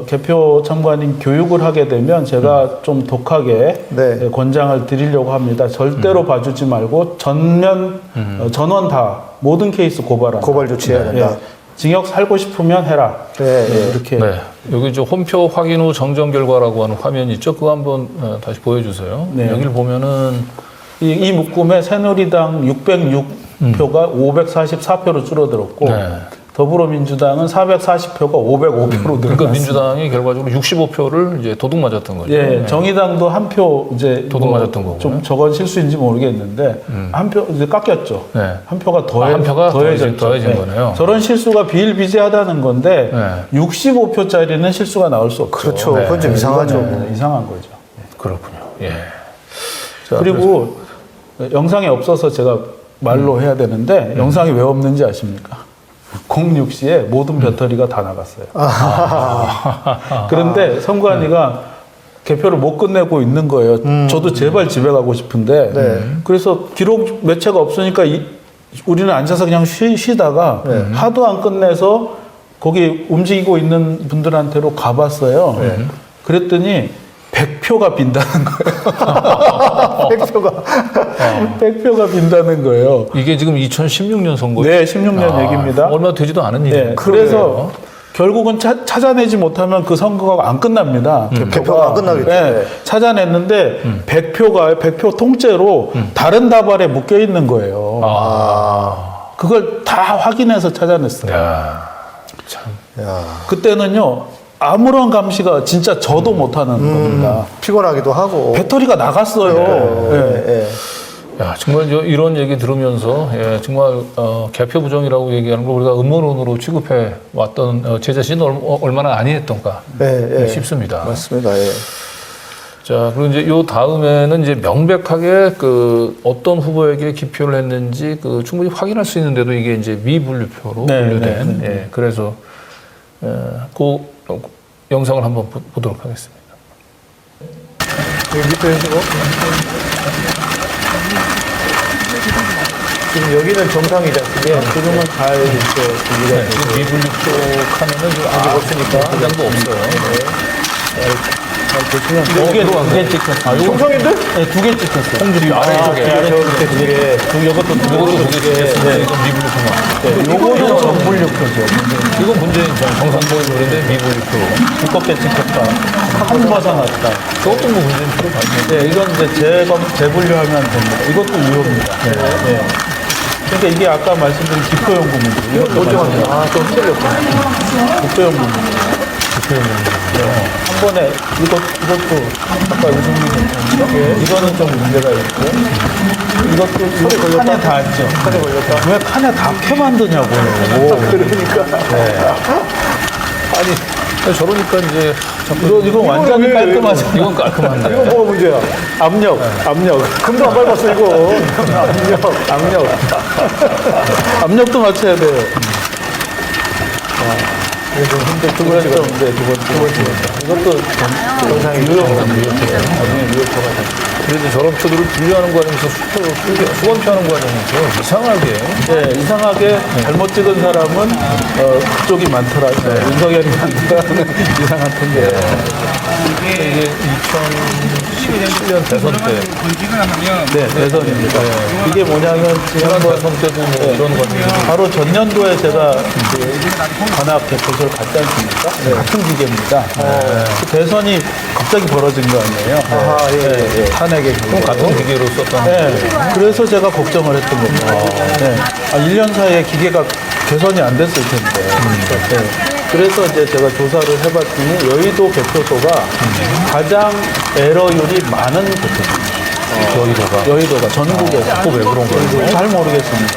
개표 참관인 교육을 하게 되면 제가 좀 독하게 권장을 드리려고 합니다. 절대로 봐주지 말고 전원 다 모든 케이스 고발한다. 고발 조치해야 된다. 징역 살고 싶으면 해라. 이렇게. 네. 여기 저 홈표 확인 후 정정 결과라고 하는 화면이 있죠. 그거 한번 다시 보여주세요. 여기를 보면은 이 묶음에 새누리당 606표가 544표로 줄어들었고 더불어민주당은 440표가 505표로 늘어났습니다. 그러니까 민주당이 결과적으로 65표를 이제 도둑 맞았던 거죠. 예, 정의당도 한 표 이제 도둑 맞았던 거고. 좀 저건 실수인지 모르겠는데 한 표 이제 깎였죠. 한 표가 한 표가 더해진 거네요. 저런 실수가 비일비재하다는 건데 65표짜리는 실수가 나올 수 없죠. 그렇죠. 그건 좀 이상하죠. 이상한 거죠. 그렇군요. 예. 자, 그리고 영상이 없어서 제가 말로 해야 되는데 영상이 왜 없는지 아십니까? 06시에 모든 배터리가 다 나갔어요. 그런데 선관위가 개표를 못 끝내고 있는 거예요. 저도 제발 집에 가고 싶은데 그래서 기록 매체가 없으니까 우리는 앉아서 그냥 쉬다가 하도 안 끝내서 거기 움직이고 있는 분들한테로 가봤어요. 그랬더니 100표가 빈다는 거예요. 100표가 빈다는 거예요. 이게 지금 2016년 선거죠? 네, 16년 얘기입니다. 얼마 되지도 않은 일이에요. 그래서 결국은 찾아내지 못하면 그 선거가 안 끝납니다. 개표가 안 끝나겠죠. 찾아냈는데 100표 통째로 다른 다발에 묶여 있는 거예요. 그걸 다 확인해서 찾아냈어요. 그때는요. 아무런 감시가 진짜 저도 못하는 겁니다. 피곤하기도 하고. 배터리가 나갔어요. 야, 정말 이런 얘기 들으면서 정말 개표 부정이라고 얘기하는 걸 우리가 음모론으로 취급해 왔던 제 자신이 얼마나 안이했던가 싶습니다. 맞습니다. 자, 그리고 이제 요 다음에는 이제 명백하게 그 어떤 후보에게 기표를 했는지 그 충분히 확인할 수 있는데도 이게 이제 미분류표로 분류된. 예, 그래서 그 영상을 한번 보도록 하겠습니다. 여기 밑에 해주고. 지금 여기는 정상이죠. 지금은 잘 이렇게 분류가 되고. 미분류표 칸에는 지금 아직 없으니까 한 장도 없어요. 잘 보시면. 이게 두 개 찍혔어요. 정상인데? 네, 두 개 찍혔어요. 홍준이 아래쪽에. 이렇게 두 개. 이것도 두 개 찍혔어요. 이건 미분류표만. 요거는 정분류표죠. 이건 문재인 정상보이는데 미분류표. 두껍게 찍혔다. 한 벗어났다. 그것도 뭐 문재인 표로 봐야죠. 네, 이건 이제 재분류하면 됩니다. 이것도 유효입니다. 네. 그러니까 이게 아까 말씀드린 기표연구 문제. 이것도 좀 틀렸구나. 기표연구 문제. 한 번에 이것도 아까 유승민 이거는 좀 문제가 있고 이것도 칸에 닿았죠. 칸에 걸렸다. 왜 칸에 닿게 만드냐고요. 그러니까. 아니 저러니까 이제 이거 완전히 깔끔하죠. 이건 깔끔한데. 이거 뭐가 문제야? 압력. 금도 안 밟았어, 이거. 압력. 압력도 맞춰야 돼요. 이거 좀 힘들 두 번째. 이것도 정상이 나중에 유효표가 돼. 그래서 저런 표들을 분류하는 과정에서 수건표하는 과정에서 이상하게 네, 이상하게 잘못 찍은 사람은 그쪽이 많더라. 윤석열이 많더라는 이상한 통계. 이게 2017년 대선 때 네, 대선입니다. 이게 뭐냐면 지난 대선 때도 뭐 이런 과정이 바로 전년도에 제가 관악 개표소를 갔지 않습니까? 같은 기계입니다. 그 대선이 갑자기 벌어진 거 아니에요? 탄핵의 그럼 같은 기계로 썼다는 네. 그래서 제가 걱정을 했던 겁니다. 네. 1년 사이에 기계가 개선이 안 됐을 텐데. 네. 그래서 이제 제가 조사를 해봤더니 여의도 개표소가 가장 에러율이 많은 개표소입니다. 여의도가 전국에서. 또 왜 그런 거예요? 잘 모르겠습니다.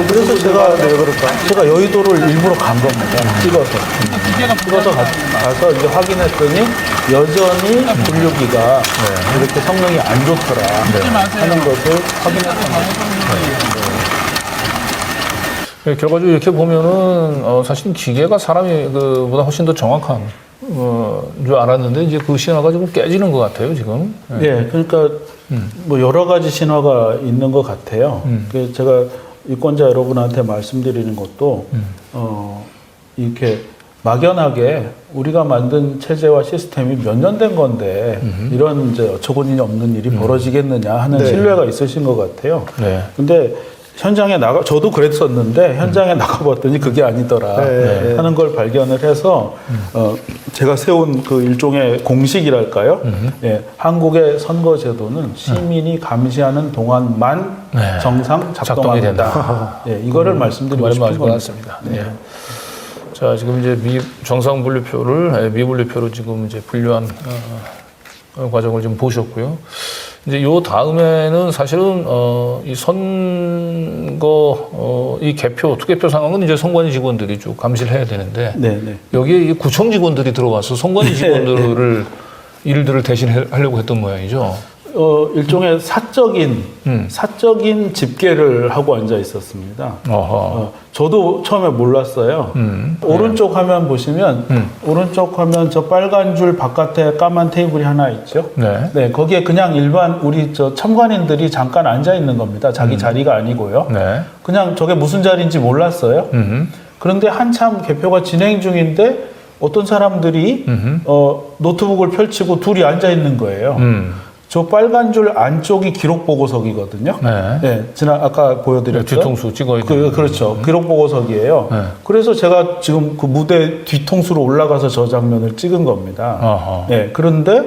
그래서 제가 왜 그럴까? 제가 여의도를 일부러 간 겁니다. 찍어서 가서 이제 확인했더니 여전히 분류기가 이렇게 성능이 안 좋더라 하는 것을 확인했던 겁니다. 네, 결과적으로 이렇게 보면은 사실 기계가 사람이 그보다 훨씬 더 정확한 줄 알았는데 이제 그 신화가 좀 깨지는 것 같아요 지금. 네, 그러니까 뭐 여러 가지 신화가 있는 것 같아요. 그래서 제가 유권자 여러분한테 말씀드리는 것도 이렇게 막연하게 우리가 만든 체제와 시스템이 몇 년 된 건데 이런 이제 어처구니 없는 일이 벌어지겠느냐 하는 신뢰가 있으신 것 같아요. 네. 근데 현장에 저도 그랬었는데 현장에 나가봤더니 그게 아니더라 하는 걸 발견을 해서 제가 세운 그 일종의 공식이랄까요? 예, 한국의 선거제도는 시민이 감시하는 동안만 정상 작동이 된다. 예, 이거를 말씀드리고 싶은 것 같습니다. 네. 자, 지금 이제 정상 분류표를 미분류표로 지금 이제 분류한 과정을 좀 보셨고요. 이제 요 다음에는 사실은 이 선거 이 개표 투개표 상황은 이제 선관위 직원들이 쭉 감시를 해야 되는데 여기에 이 구청 직원들이 들어와서 선관위 직원들을 일들을 대신하려고 했던 모양이죠. 일종의 사적인 집계를 하고 앉아 있었습니다. 저도 처음에 몰랐어요. 오른쪽 화면 보시면 오른쪽 화면 저 빨간 줄 바깥에 까만 테이블이 하나 있죠. 네, 거기에 그냥 일반 우리 저 참관인들이 잠깐 앉아 있는 겁니다. 자기 자리가 아니고요. 그냥 저게 무슨 자리인지 몰랐어요. 그런데 한참 개표가 진행 중인데 어떤 사람들이 노트북을 펼치고 둘이 앉아 있는 거예요. 저 빨간 줄 안쪽이 기록 보고석이거든요. 네, 아까 보여드렸죠. 뒤통수 찍어야 돼. 그렇죠. 기록 보고석이에요. 그래서 제가 지금 그 무대 뒤통수로 올라가서 저 장면을 찍은 겁니다. 네, 그런데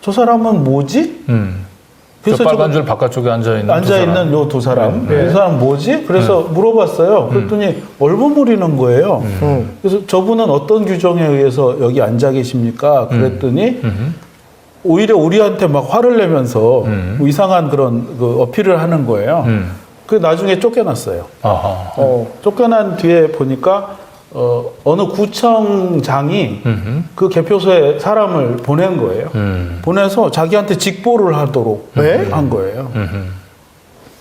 저 사람은 뭐지? 그래서 빨간 줄 바깥쪽에 앉아 있는 요 두 사람. 이 사람 뭐지? 그래서 물어봤어요. 그랬더니 얼버무리는 거예요. 그래서 저분은 어떤 규정에 의해서 여기 앉아 계십니까? 그랬더니 오히려 우리한테 막 화를 내면서 뭐 이상한 그런 그 어필을 하는 거예요. 그 나중에 쫓겨났어요. 쫓겨난 뒤에 보니까 어느 구청장이 그 개표소에 사람을 보낸 거예요. 보내서 자기한테 직보를 하도록 네? 한 거예요.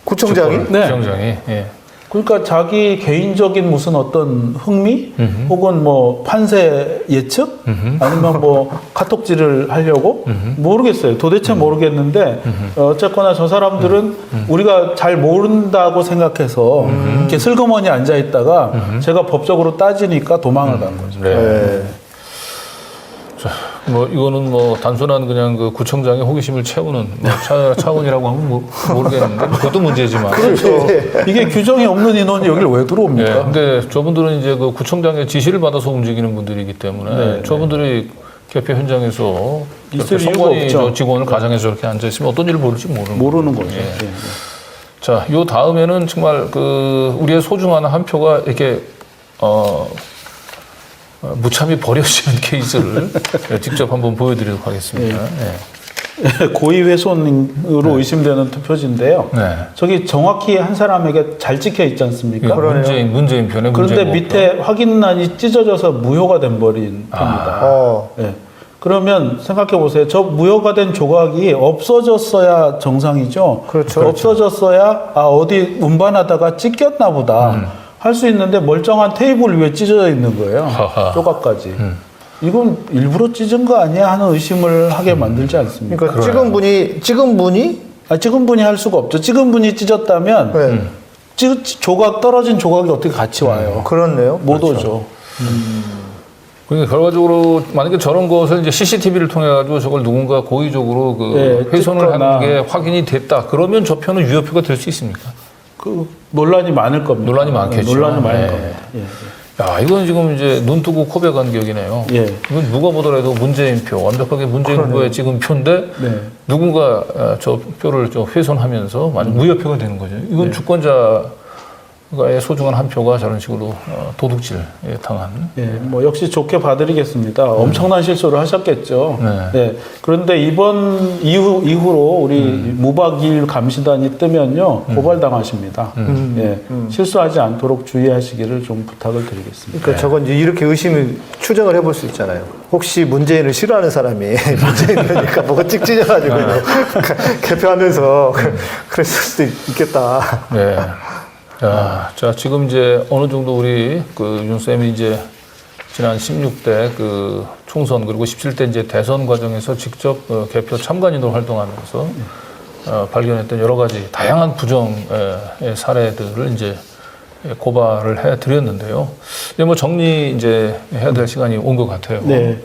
구청장이? 네. 구청장이. 예. 그러니까 자기 개인적인 무슨 어떤 흥미 혹은 뭐 판세 예측 아니면 뭐 카톡질을 하려고 모르겠어요. 도대체 모르겠는데 어쨌거나 저 사람들은 우리가 잘 모른다고 생각해서 이렇게 슬그머니 앉아 있다가 제가 법적으로 따지니까 도망을 간 거죠. 네. 네. 자, 뭐 이거는 뭐 단순한 그냥 그 구청장의 호기심을 채우는 뭐 차원이라고 하면 모르겠는데 그것도 문제지만. 그렇죠. 이게 규정이 없는 인원이 여기를 왜 들어옵니까? 예, 근데 저분들은 이제 그 구청장의 지시를 받아서 움직이는 분들이기 때문에 네, 저분들이 개표 현장에서 있을 이유가 선관위 없죠. 저 직원을 가장해서 저렇게 앉아 있으면 어떤 일을 벌일지 모르는 거죠. 예. 예. 자, 요 다음에는 정말 그 우리의 소중한 한 표가 이렇게 무참히 버려지는 케이스를 직접 한번 보여드리도록 하겠습니다. 예. 고의훼손으로 의심되는 투표지인데요. 네. 저기 정확히 한 사람에게 잘 찍혀 있지 않습니까? 문재인 편에 그런데 밑에 확인란이 찢어져서 무효가 돼버린 표입니다. 예. 그러면 생각해 보세요. 저 무효가 된 조각이 없어졌어야 정상이죠. 그렇죠. 없어졌어야 어디 운반하다가 찢겼나 보다 할 수 있는데 멀쩡한 테이블 위에 찢어져 있는 거예요. 하하. 조각까지. 이건 일부러 찢은 거 아니야 하는 의심을 하게 만들지 않습니까? 그러니까 찍은 분이 찍은 분이 할 수가 없죠. 찍은 분이 찢었다면 조각 떨어진 조각이 어떻게 같이 와요? 그렇네요. 못 오죠. 그러니까 결과적으로 만약에 저런 것을 이제 CCTV를 통해 가지고 저걸 누군가 고의적으로 그 훼손을 찍거나. 하는 게 확인이 됐다. 그러면 저 표는 유효표가 될 수 있습니까? 그 논란이 많을 겁니다. 논란이 많겠죠. 논란이 많을 네. 겁니다. 예. 야, 이건 지금 이제 눈 뜨고 코 베간 격이네요. 예. 이건 누가 보더라도 문재인 표, 완벽하게 문재인 후보에 찍은 표인데 네. 누군가 저 표를 좀 훼손하면서 무효표가 되는 거죠. 이건 주권자의 소중한 한 표가 저런 식으로 도둑질 당한. 예, 뭐 역시 좋게 봐드리겠습니다. 엄청난 실수를 하셨겠죠. 네. 그런데 이번 이후로 우리 무박일 감시단이 뜨면요 고발당하십니다. 예, 실수하지 않도록 주의하시기를 좀 부탁을 드리겠습니다. 그러니까 저건 이제 이렇게 의심을 추정을 해볼 수 있잖아요. 혹시 문재인을 싫어하는 사람이 문재인이니까 뭐가 찍 찢어가지고 개표하면서 그랬을 수도 있겠다. 네. 자, 지금 이제 어느 정도 우리 그 윤쌤이 이제 지난 16대 그 총선 그리고 17대 이제 대선 과정에서 직접 개표 참관인으로 활동하면서 발견했던 여러 가지 다양한 부정의 사례들을 이제 고발을 해 드렸는데요. 이제 뭐 정리 이제 해야 될 시간이 온 것 같아요. 네.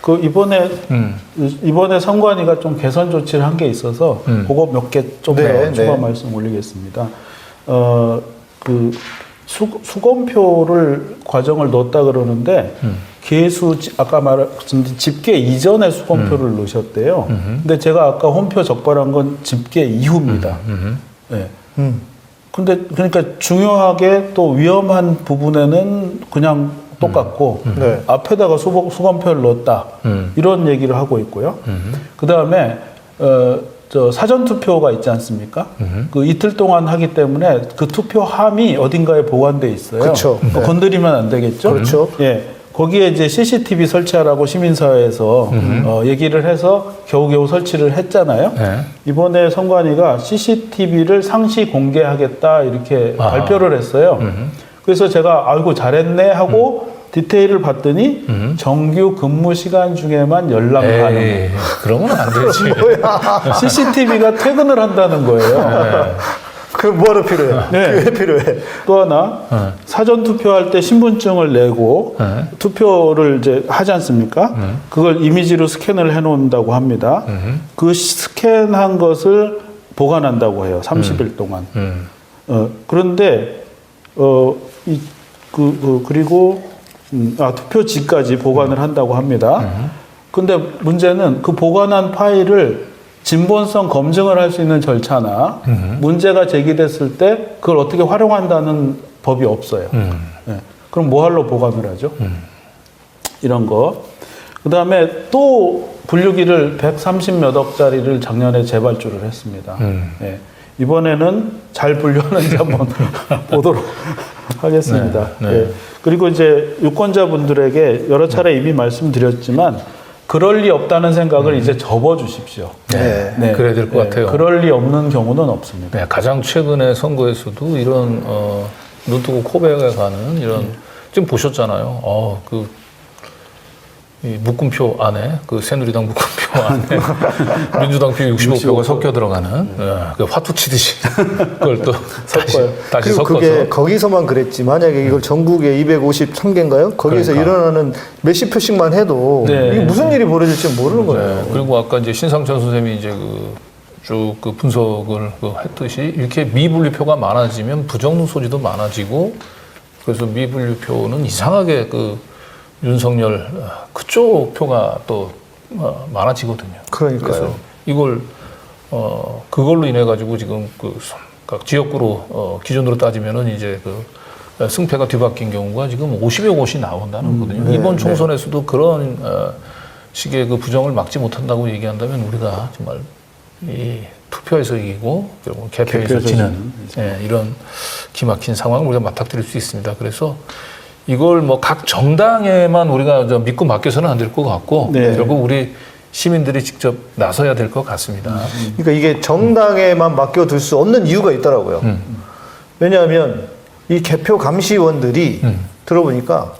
그 이번에 선관위가 좀 개선 조치를 한 게 있어서 그거 몇 개 좀 더 추가 말씀 올리겠습니다. 그 수검표를 과정을 넣었다 그러는데 아까 말했던 집계 이전에 수검표를 넣으셨대요. 근데 제가 아까 홈표 적발한 건 집계 이후입니다. 네. 근데 그러니까 중요하게 또 위험한 부분에는 그냥 똑같고 앞에다가 수검표를 넣었다 이런 얘기를 하고 있고요. 그 다음에 저 사전 투표가 있지 않습니까? 그 이틀 동안 하기 때문에 그 투표함이 어딘가에 보관돼 있어요. 그렇죠. 건드리면 안 되겠죠. 그렇죠. 예. 거기에 이제 CCTV 설치하라고 시민사회에서 얘기를 해서 겨우겨우 설치를 했잖아요. 네. 이번에 선관위가 CCTV를 상시 공개하겠다 이렇게 발표를 했어요. 그래서 제가 아이고 잘했네 하고 디테일을 봤더니 정규 근무 시간 중에만 연락 가능. 그러면 안 되지. CCTV가 퇴근을 한다는 거예요. 그럼 뭐하러 필요해? 왜 필요해? 또 하나 사전 투표할 때 신분증을 내고 투표를 이제 하지 않습니까? 그걸 이미지로 스캔을 해놓는다고 합니다. 그 스캔한 것을 보관한다고 해요. 30일 동안. 그런데 그리고 투표지까지 보관을 한다고 합니다. 근데 문제는 그 보관한 파일을 진본성 검증을 할 수 있는 절차나 문제가 제기됐을 때 그걸 어떻게 활용한다는 법이 없어요. 네. 그럼 뭐하러 보관을 하죠? 이런 거. 그 다음에 또 분류기를 130몇 억짜리를 작년에 재발주를 했습니다. 네. 이번에는 잘 분류하는지 한번 보도록 하겠습니다. 네, 네. 예. 그리고 이제 유권자분들에게 여러 차례 이미 말씀드렸지만 그럴 리 없다는 생각을 이제 접어주십시오. 네, 그래야 될 것 같아요. 그럴 리 없는 경우는 없습니다. 네, 가장 최근의 선거에서도 이런 눈 뜨고 코 베어 가는 이런 지금 보셨잖아요. 이 묶음표 안에 그 새누리당 묶음표 안에 민주당 표 65표가 섞여 들어가는 그 화투 치듯이 그걸 또 섞어요. 다시 그리고 섞어서 그게 거기서만 그랬지. 만약에 이걸 전국에 253개인가요? 거기서 그러니까. 일어나는 몇십 표씩만 해도 네. 이게 무슨 일이 벌어질지 모르는 거예요. 네, 그리고 아까 이제 신상철 선생님이 이제 쭉 그 분석을 했듯이 이렇게 미분류표가 많아지면 부정능 소지도 많아지고 그래서 미분류표는 이상하게 윤석열 그쪽 표가 또 많아지거든요. 그러니까요. 그래서 이걸 그걸로 인해 가지고 지금 각 지역구로 기준으로 따지면은 이제 승패가 뒤바뀐 경우가 지금 50여 곳이 나온다는 거거든요. 이번 총선에서도 그런 식의 부정을 막지 못한다고 얘기한다면 우리가 정말 이 투표에서 이기고 결국 개표에서 지는 이런 기막힌 상황을 우리가 맞닥뜨릴 수 있습니다. 그래서 이걸 각 정당에만 우리가 믿고 맡겨서는 안 될 것 같고 결국 우리 시민들이 직접 나서야 될 것 같습니다. 그러니까 이게 정당에만 맡겨둘 수 없는 이유가 있더라고요. 왜냐하면 이 개표 감시원들이 들어보니까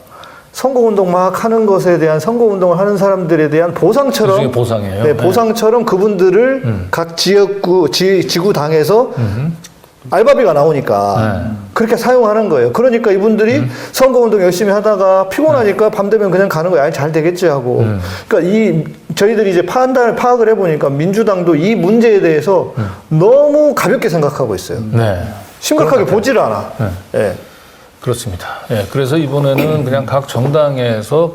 선거운동 막 하는 것에 대한 선거운동을 하는 사람들에 대한 보상처럼 일종의 보상이에요. 네, 보상처럼 그분들을 각 지역구 지구당에서 알바비가 나오니까 그렇게 사용하는 거예요. 그러니까 이분들이 선거운동 열심히 하다가 피곤하니까 밤 되면 그냥 가는 거예요. 아니, 잘 되겠지 하고. 그러니까 저희들이 이제 파악을 해보니까 민주당도 이 문제에 대해서 너무 가볍게 생각하고 있어요. 심각하게 보지를 않아. 네. 그렇습니다. 그래서 이번에는 그냥 각 정당에서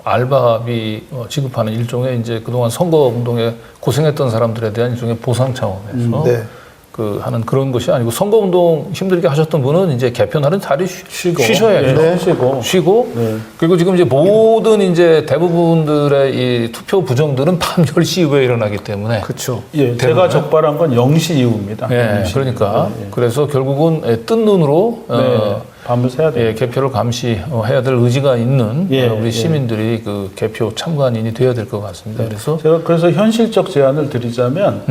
알바비 지급하는 일종의 이제 그동안 선거운동에 고생했던 사람들에 대한 일종의 보상 차원에서 하는 그런 것이 아니고 선거운동 힘들게 하셨던 분은 이제 개표날은 자리 쉬셔야죠. 쉬고 그리고 지금 이제 모든 이제 대부분들의 이 투표 부정들은 밤 10시 이후에 일어나기 때문에 그렇죠. 제가 적발한 건 0시 이후입니다. 그러니까 그래서 결국은 뜬 눈으로 밤을 새야 돼요. 개표를 감시해야 될 의지가 있는 우리 시민들이 개표 참관인이 돼야 될 것 같습니다. 그래서 제가 그래서 현실적 제안을 드리자면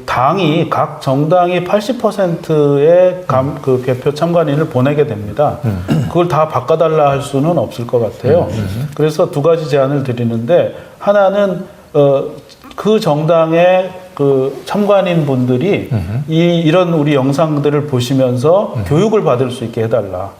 당이 각 정당이 80%의 그 개표 참관인을 보내게 됩니다. 그걸 다 바꿔달라 할 수는 없을 것 같아요. 그래서 두 가지 제안을 드리는데 하나는 그 정당의 참관인 분들이 이런 우리 영상들을 보시면서 교육을 받을 수 있게 해달라.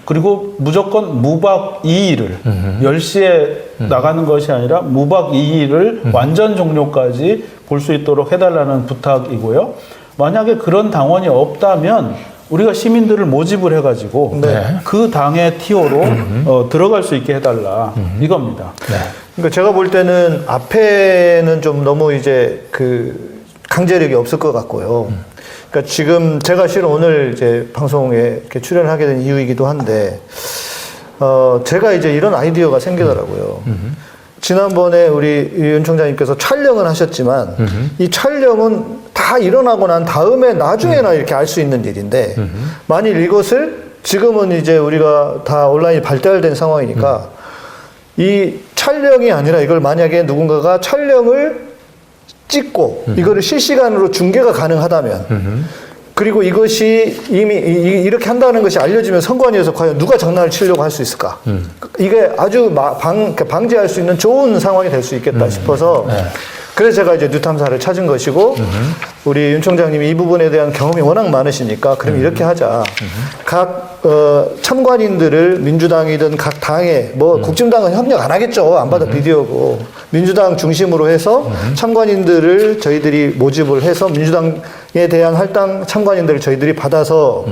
그리고 무조건 무박 2일을 10시에 나가는 것이 아니라 무박 2일을 완전 종료까지 볼 수 있도록 해달라는 부탁이고요. 만약에 그런 당원이 없다면 우리가 시민들을 모집을 해가지고 그 당의 TO로 들어갈 수 있게 해달라 이겁니다. 그러니까 제가 볼 때는 앞에는 좀 너무 이제 강제력이 없을 것 같고요. 그러니까 지금 제가 실은 오늘 이제 방송에 이렇게 출연을 하게 된 이유이기도 한데, 제가 이제 이런 아이디어가 생기더라고요. 지난번에 우리 윤 총장님께서 촬영을 하셨지만, 이 촬영은 다 일어나고 난 다음에 나중에나 이렇게 알 수 있는 일인데, 만일 이것을 지금은 이제 우리가 다 온라인이 발달된 상황이니까, 이 촬영이 아니라 이걸 만약에 누군가가 촬영을 찍고 이거를 실시간으로 중계가 가능하다면 그리고 이것이 이미 이렇게 한다는 것이 알려지면 선관위에서 과연 누가 장난을 치려고 할 수 있을까? 이게 아주 방지할 수 있는 좋은 상황이 될 수 있겠다 싶어서 그래서 제가 이제 뉴탐사를 찾은 것이고 우리 윤 총장님이 이 부분에 대한 경험이 워낙 많으시니까 그럼 이렇게 하자. 각 참관인들을 민주당이든 각 당에 국진당은 협력 안 하겠죠. 안 받아 비디오고 민주당 중심으로 해서 참관인들을 저희들이 모집을 해서 민주당에 대한 할당 참관인들을 저희들이 받아서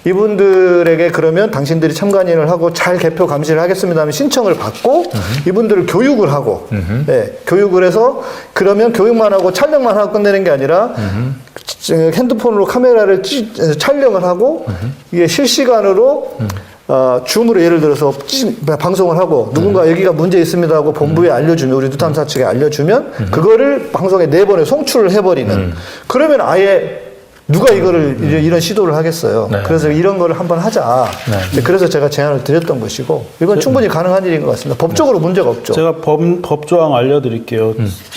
이분들에게 그러면 당신들이 참관인을 하고 잘 개표 감시를 하겠습니다 하면 신청을 받고 이분들을 교육을 하고 교육을 해서 그러면 교육만 하고 촬영만 하고 끝내는 게 아니라 핸드폰으로 카메라를 촬영을 하고 이게 실시간으로 줌으로 예를 들어서 방송을 하고 누군가 여기가 문제 있습니다 하고 본부에 알려주면 우리 뉴탐사 측에 알려주면 그거를 방송에 내보내 송출을 해버리는 그러면 아예 누가 이거를 이런 시도를 하겠어요. 네. 그래서 이런 거를 한번 하자. 네. 그래서 제가 제안을 드렸던 것이고 이건 충분히 가능한 일인 것 같습니다. 법적으로 문제가 없죠. 제가 법조항 알려드릴게요.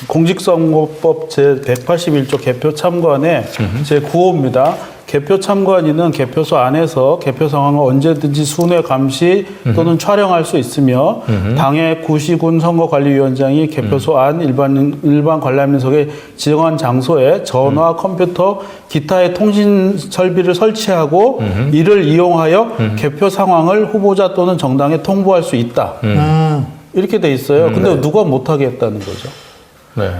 공직선거법 제181조 개표 참관의 제9호입니다. 개표 참관인은 개표소 안에서 개표 상황을 언제든지 순회 감시 또는 촬영할 수 있으며 당의 구시군 선거관리위원장이 개표소 안 일반 관람인석에 지정한 장소에 전화, 컴퓨터, 기타의 통신 설비를 설치하고 이를 이용하여 개표 상황을 후보자 또는 정당에 통보할 수 있다. 이렇게 돼 있어요. 근데 누가 못하게 했다는 거죠. 네.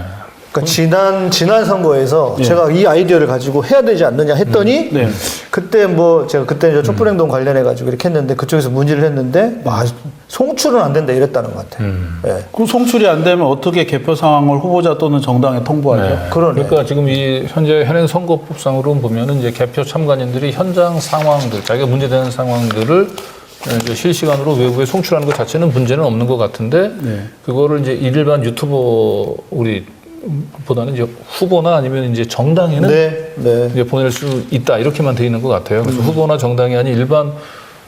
그러니까 지난 선거에서 예. 제가 이 아이디어를 가지고 해야 되지 않느냐 했더니 네. 그때 제가 그때 이제 촛불행동 관련해 가지고 이렇게 했는데 그쪽에서 문의를 했는데 송출은 안 된다 이랬다는 것 같아요. 예. 그 송출이 안 되면 어떻게 개표 상황을 후보자 또는 정당에 통보하죠? 네. 그러니까 지금 이 현재 현행 선거법상으로 보면은 이제 개표 참관인들이 현장 상황들, 자기가 문제되는 상황들을 이제 실시간으로 외부에 송출하는 것 자체는 문제는 없는 것 같은데 그거를 이제 일반 유튜버 보다는 이제 후보나 아니면 이제 정당에는 이제 보낼 수 있다 이렇게만 돼 있는 것 같아요. 그래서 후보나 정당이 아닌 일반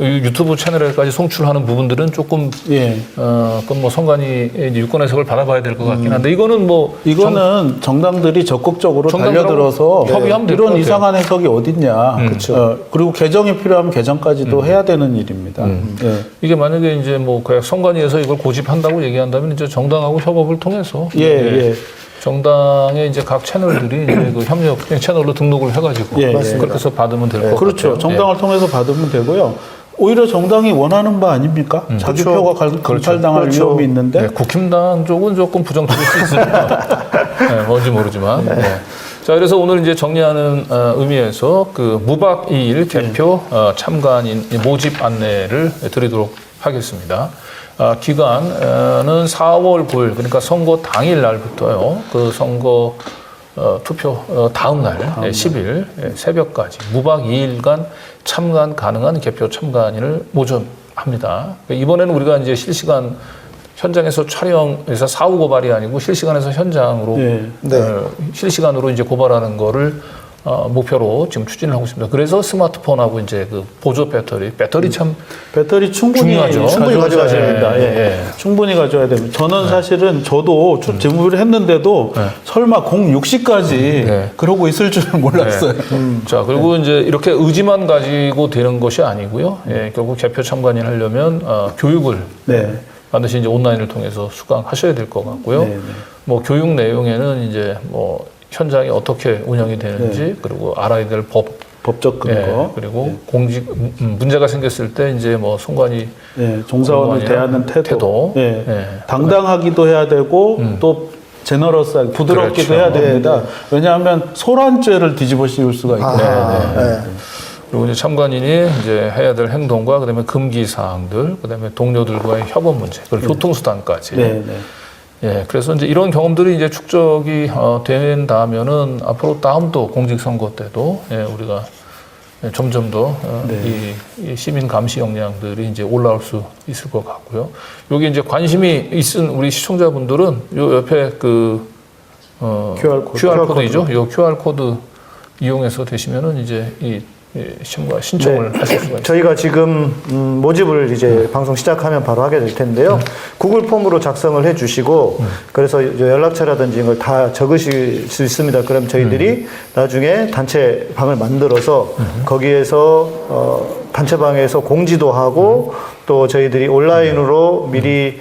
유튜브 채널에까지 송출하는 부분들은 조금 그건 뭐 선관위 이제 유권 해석을 받아봐야 될 것 같긴 한데 이거는 정당들이 적극적으로 달려들어서 협의하면 될 것 이런 같아요. 이상한 해석이 어딨냐. 그렇죠. 그리고 개정이 필요하면 개정까지도 해야 되는 일입니다. 이게 만약에 이제 뭐 선관위에서 이걸 고집한다고 얘기한다면 이제 정당하고 협업을 통해서 정당의 이제 각 채널들이 이제 그 협력 채널로 등록을 해가지고 그렇게 해서 받으면 될 것 같아요. 그렇죠. 정당을 통해서 받으면 되고요. 오히려 정당이 원하는 바 아닙니까? 자기 표가 감찰당할 위험이 있는데. 국힘당 쪽은 조금 부정적일 수 있습니다. 뭔지 모르지만. 자, 그래서 오늘 이제 정리하는 의미에서 그 무박 2일 개표 참관인 모집 안내를 드리도록 하겠습니다. 기간은 4월 9일, 그러니까 선거 당일 날부터요. 그 선거 투표 다음 날 10일 새벽까지 무박 2일간 참관 가능한 개표 참관인을 모집합니다. 이번에는 우리가 이제 실시간 현장에서 촬영해서 사후 고발이 아니고 실시간에서 현장으로 실시간으로 이제 고발하는 거를 목표로 지금 추진을 하고 있습니다. 그래서 스마트폰하고 이제 그 보조 배터리 참 배터리 충분히 중요하죠. 충분히 가져가셔야 됩니다. 충분히 가져야 됩니다. 저는 사실은 저도 재무비를 했는데도 설마 06시까지 그러고 있을 줄은 몰랐어요. 자, 그리고 이제 이렇게 의지만 가지고 되는 것이 아니고요. 결국 개표 참관인 하려면 교육을 반드시 이제 온라인을 통해서 수강하셔야 될 것 같고요. 뭐 교육 내용에는 이제 뭐 현장이 어떻게 운영이 되는지 그리고 알아야 될 법적 근거 그리고 공직 문제가 생겼을 때 이제 뭐 선관위 종사원을 대하는 태도 당당하기도 해야 되고 또 제너러스하게 부드럽기도 해야 됩니다. 왜냐하면 소란죄를 뒤집어 씌울 수가 있거든요. 그리고 이제 참관인이 이제 해야 될 행동과 그다음에 금기 사항들, 그다음에 동료들과의 협업 문제, 그리고 교통수단까지. 그래서 이제 이런 경험들이 이제 축적이 된다면은 앞으로 다음도 공직선거 때도 우리가 점점 더 이 시민 감시 역량들이 이제 올라올 수 있을 것 같고요. 여기 이제 관심이 있은 우리 시청자분들은 요 옆에 그 QR 코드이죠. 요 QR 코드 이용해서 되시면은 이제 이 신청을 하실 수가 있습니다. 저희가 지금 모집을 이제 방송 시작하면 바로 하게 될 텐데요. 구글 폼으로 작성을 해주시고 그래서 연락처라든지 이걸 다 적으실 수 있습니다. 그럼 저희들이 나중에 단체방을 만들어서 거기에서 단체방에서 공지도 하고 또 저희들이 온라인으로 미리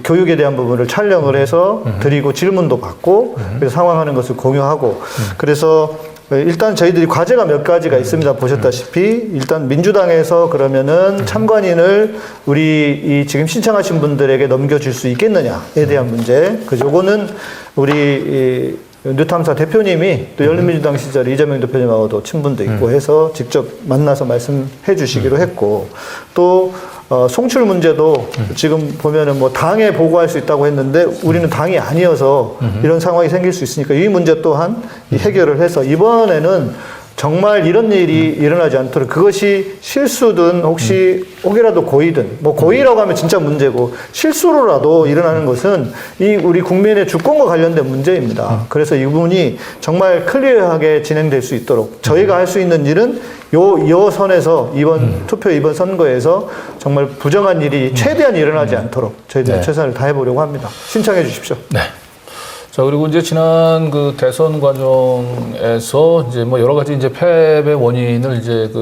교육에 대한 부분을 촬영을 해서 드리고 질문도 받고 그래서 상황하는 것을 공유하고 그래서 일단 저희들이 과제가 몇 가지가 있습니다. 보셨다시피 일단 민주당에서 그러면은 참관인을 우리 지금 신청하신 분들에게 넘겨줄 수 있겠느냐에 대한 문제. 요거는 우리 뉴탐사 대표님이 또 열린민주당 시절에 이재명 대표님하고도 친분도 있고 해서 직접 만나서 말씀해 주시기로 했고 또 송출 문제도 지금 보면은 뭐 당에 보고할 수 있다고 했는데 우리는 당이 아니어서 이런 상황이 생길 수 있으니까 이 문제 또한 해결을 해서 이번에는 정말 이런 일이 일어나지 않도록 그것이 실수든 혹이라도 고의든 뭐 고의라고 하면 진짜 문제고 실수로라도 일어나는 것은 이 우리 국민의 주권과 관련된 문제입니다. 그래서 이 부분이 정말 클리어하게 진행될 수 있도록 저희가 할 수 있는 일은 요 선에서 이번 선거에서 정말 부정한 일이 최대한 일어나지 않도록 저희들이 최선을 다해보려고 합니다. 신청해 주십시오. 네. 자, 그리고 이제 지난 그 대선 과정에서 이제 뭐 여러 가지 이제 패배 원인을 이제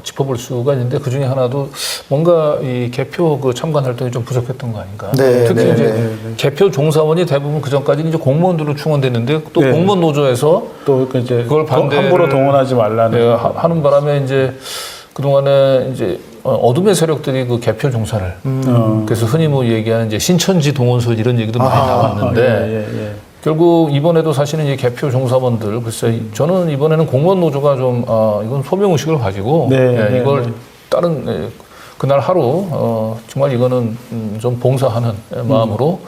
짚어볼 수가 있는데 그 중에 하나도 뭔가 이 개표 그 참관 활동이 좀 부족했던 거 아닌가. 네, 특히 네, 이제 네. 개표 종사원이 대부분 그 전까지는 이제 공무원들로 충원됐는데 또 공무원 노조에서 또 이제 그걸 반대를 함부로 동원하지 말라는 하는 바람에 이제 그동안에 이제 어둠의 세력들이 그 개표 종사를 그래서 흔히 뭐 얘기하는 이제 신천지 동원설 이런 얘기도 많이 나왔는데 결국 이번에도 사실은 이 개표 종사원들 글쎄 저는 이번에는 공무원 노조가 좀 이건 소명 의식을 가지고 이걸 다른 그날 하루 정말 이거는 좀 봉사하는 마음으로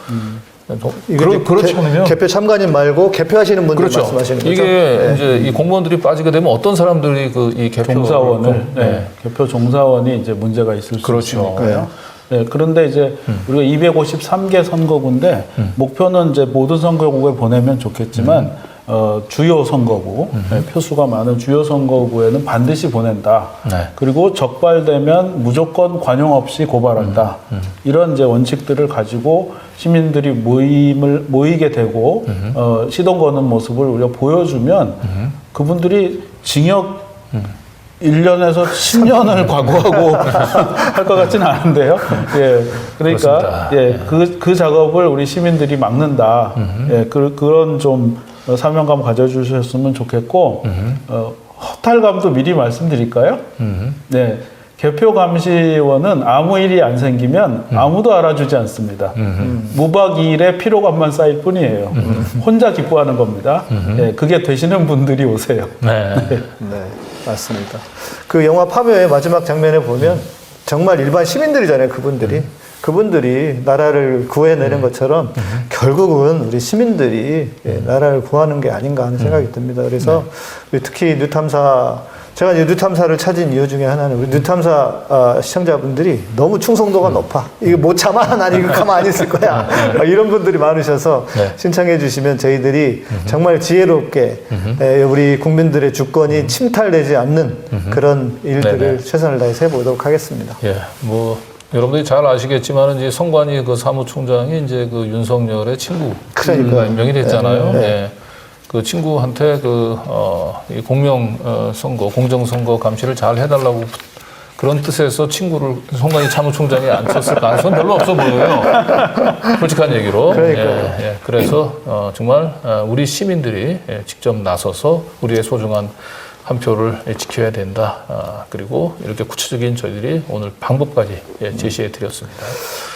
그렇지 않으면 개표 참관인 말고 개표하시는 분들 그렇죠. 말씀하시는 거죠? 이게 이제 이 공무원들이 빠지게 되면 어떤 사람들이 이 개표 종사원을 개표 종사원이 이제 문제가 있을 수 있으니까요. 네, 그런데 이제 우리가 253개 선거구인데 목표는 이제 모든 선거구에 보내면 좋겠지만 주요 선거구 표수가 많은 주요 선거구에는 반드시 보낸다. 그리고 적발되면 무조건 관용 없이 고발한다. 이런 이제 원칙들을 가지고 시민들이 모이게 되고 시동 거는 모습을 우리가 보여주면 그분들이 징역 1년에서 10년을 각오하고 할 것 같지는 않은데요. 예, 그러니까 그 작업을 우리 시민들이 막는다. 그런 좀 사명감 가져주셨으면 좋겠고 허탈감도 미리 말씀드릴까요? 네. 개표 감시원은 아무 일이 안 생기면 아무도 알아주지 않습니다. 무박 2일에 피로감만 쌓일 뿐이에요. 혼자 기뻐하는 겁니다. 네, 그게 되시는 분들이 오세요. 네, 맞습니다. 그 영화 파묘의 마지막 장면에 보면 정말 일반 시민들이잖아요, 그분들이 나라를 구해내는 것처럼 결국은 우리 시민들이 나라를 구하는 게 아닌가 하는 생각이 듭니다. 그래서 특히 뉴탐사 제가 이제 뉴탐사를 찾은 이유 중에 하나는 우리 뉴탐사 시청자분들이 너무 충성도가 높아. 이거 못 참아. 난 이거 가만히 있을 거야. 이런 분들이 많으셔서 신청해 주시면 저희들이 정말 지혜롭게 우리 국민들의 주권이 침탈되지 않는 그런 일들을 최선을 다해서 해보도록 하겠습니다. 예, 뭐 여러분들이 잘 아시겠지만 이제 성관이 그 사무총장이 이제 그 윤석열의 친구 명이 됐잖아요. 예. 그 친구한테 이 공명 선거, 공정 선거 감시를 잘 해달라고 그런 뜻에서 친구를 송관이 사무총장에 앉혔을 가능성은 별로 없어 보여요. 솔직한 얘기로. 그래서 정말 우리 시민들이 직접 나서서 우리의 소중한 한 표를 지켜야 된다. 그리고 이렇게 구체적인 저희들이 오늘 방법까지 제시해 드렸습니다.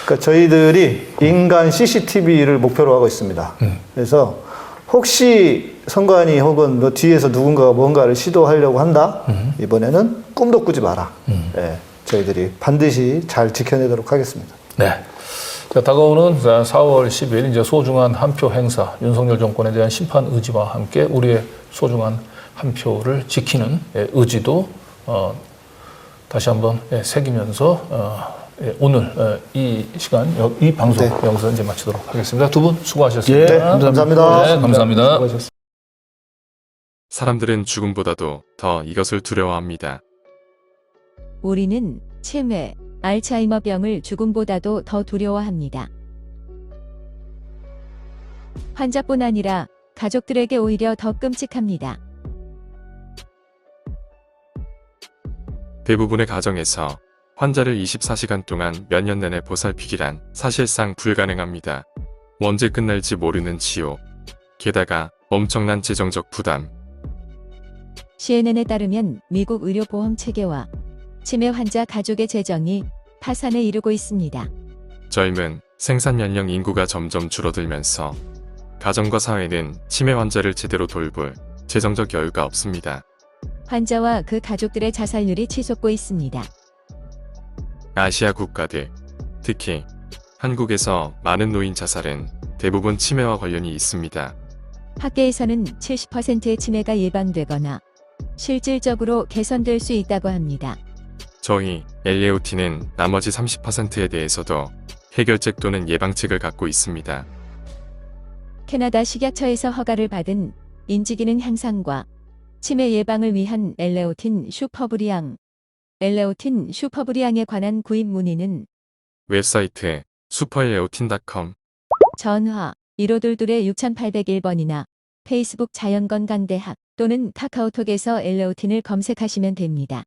그러니까 저희들이 인간 CCTV를 목표로 하고 있습니다. 그래서 혹시 선관위 혹은 뭐 뒤에서 누군가가 뭔가를 시도하려고 한다? 이번에는 꿈도 꾸지 마라. 저희들이 반드시 잘 지켜내도록 하겠습니다. 네. 자, 다가오는 4월 10일 이제 소중한 한 표 행사, 윤석열 정권에 대한 심판 의지와 함께 우리의 소중한 한 표를 지키는 의지도 다시 한번 새기면서 오늘 이 시간 이 방송 여기서 이제 마치도록 하겠습니다. 두 분 수고하셨습니다. 감사합니다. 네, 감사합니다. 사람들은 죽음보다도 더 이것을 두려워합니다. 우리는 치매, 알츠하이머병을 죽음보다도 더 두려워합니다. 환자뿐 아니라 가족들에게 오히려 더 끔찍합니다. 대부분의 가정에서 환자를 24시간 동안 몇 년 내내 보살피기란 사실상 불가능합니다. 언제 끝날지 모르는 치욕, 게다가 엄청난 재정적 부담. CNN에 따르면 미국 의료보험 체계와 치매 환자 가족의 재정이 파산에 이르고 있습니다. 젊은 생산 연령 인구가 점점 줄어들면서 가정과 사회는 치매 환자를 제대로 돌볼 재정적 여유가 없습니다. 환자와 그 가족들의 자살률이 치솟고 있습니다. 아시아 국가들, 특히 한국에서 많은 노인 자살은 대부분 치매와 관련이 있습니다. 학계에서는 70%의 치매가 예방되거나 실질적으로 개선될 수 있다고 합니다. 저희 엘레오틴은 나머지 30%에 대해서도 해결책 또는 예방책을 갖고 있습니다. 캐나다 식약처에서 허가를 받은 인지기능 향상과 치매 예방을 위한 엘레오틴 슈퍼브리앙. 엘레오틴 슈퍼브리앙에 관한 구입 문의는 웹사이트 슈퍼엘레오틴.com 전화 1522-6801번이나 페이스북 자연건강대학 또는 카카오톡에서 엘레오틴을 검색하시면 됩니다.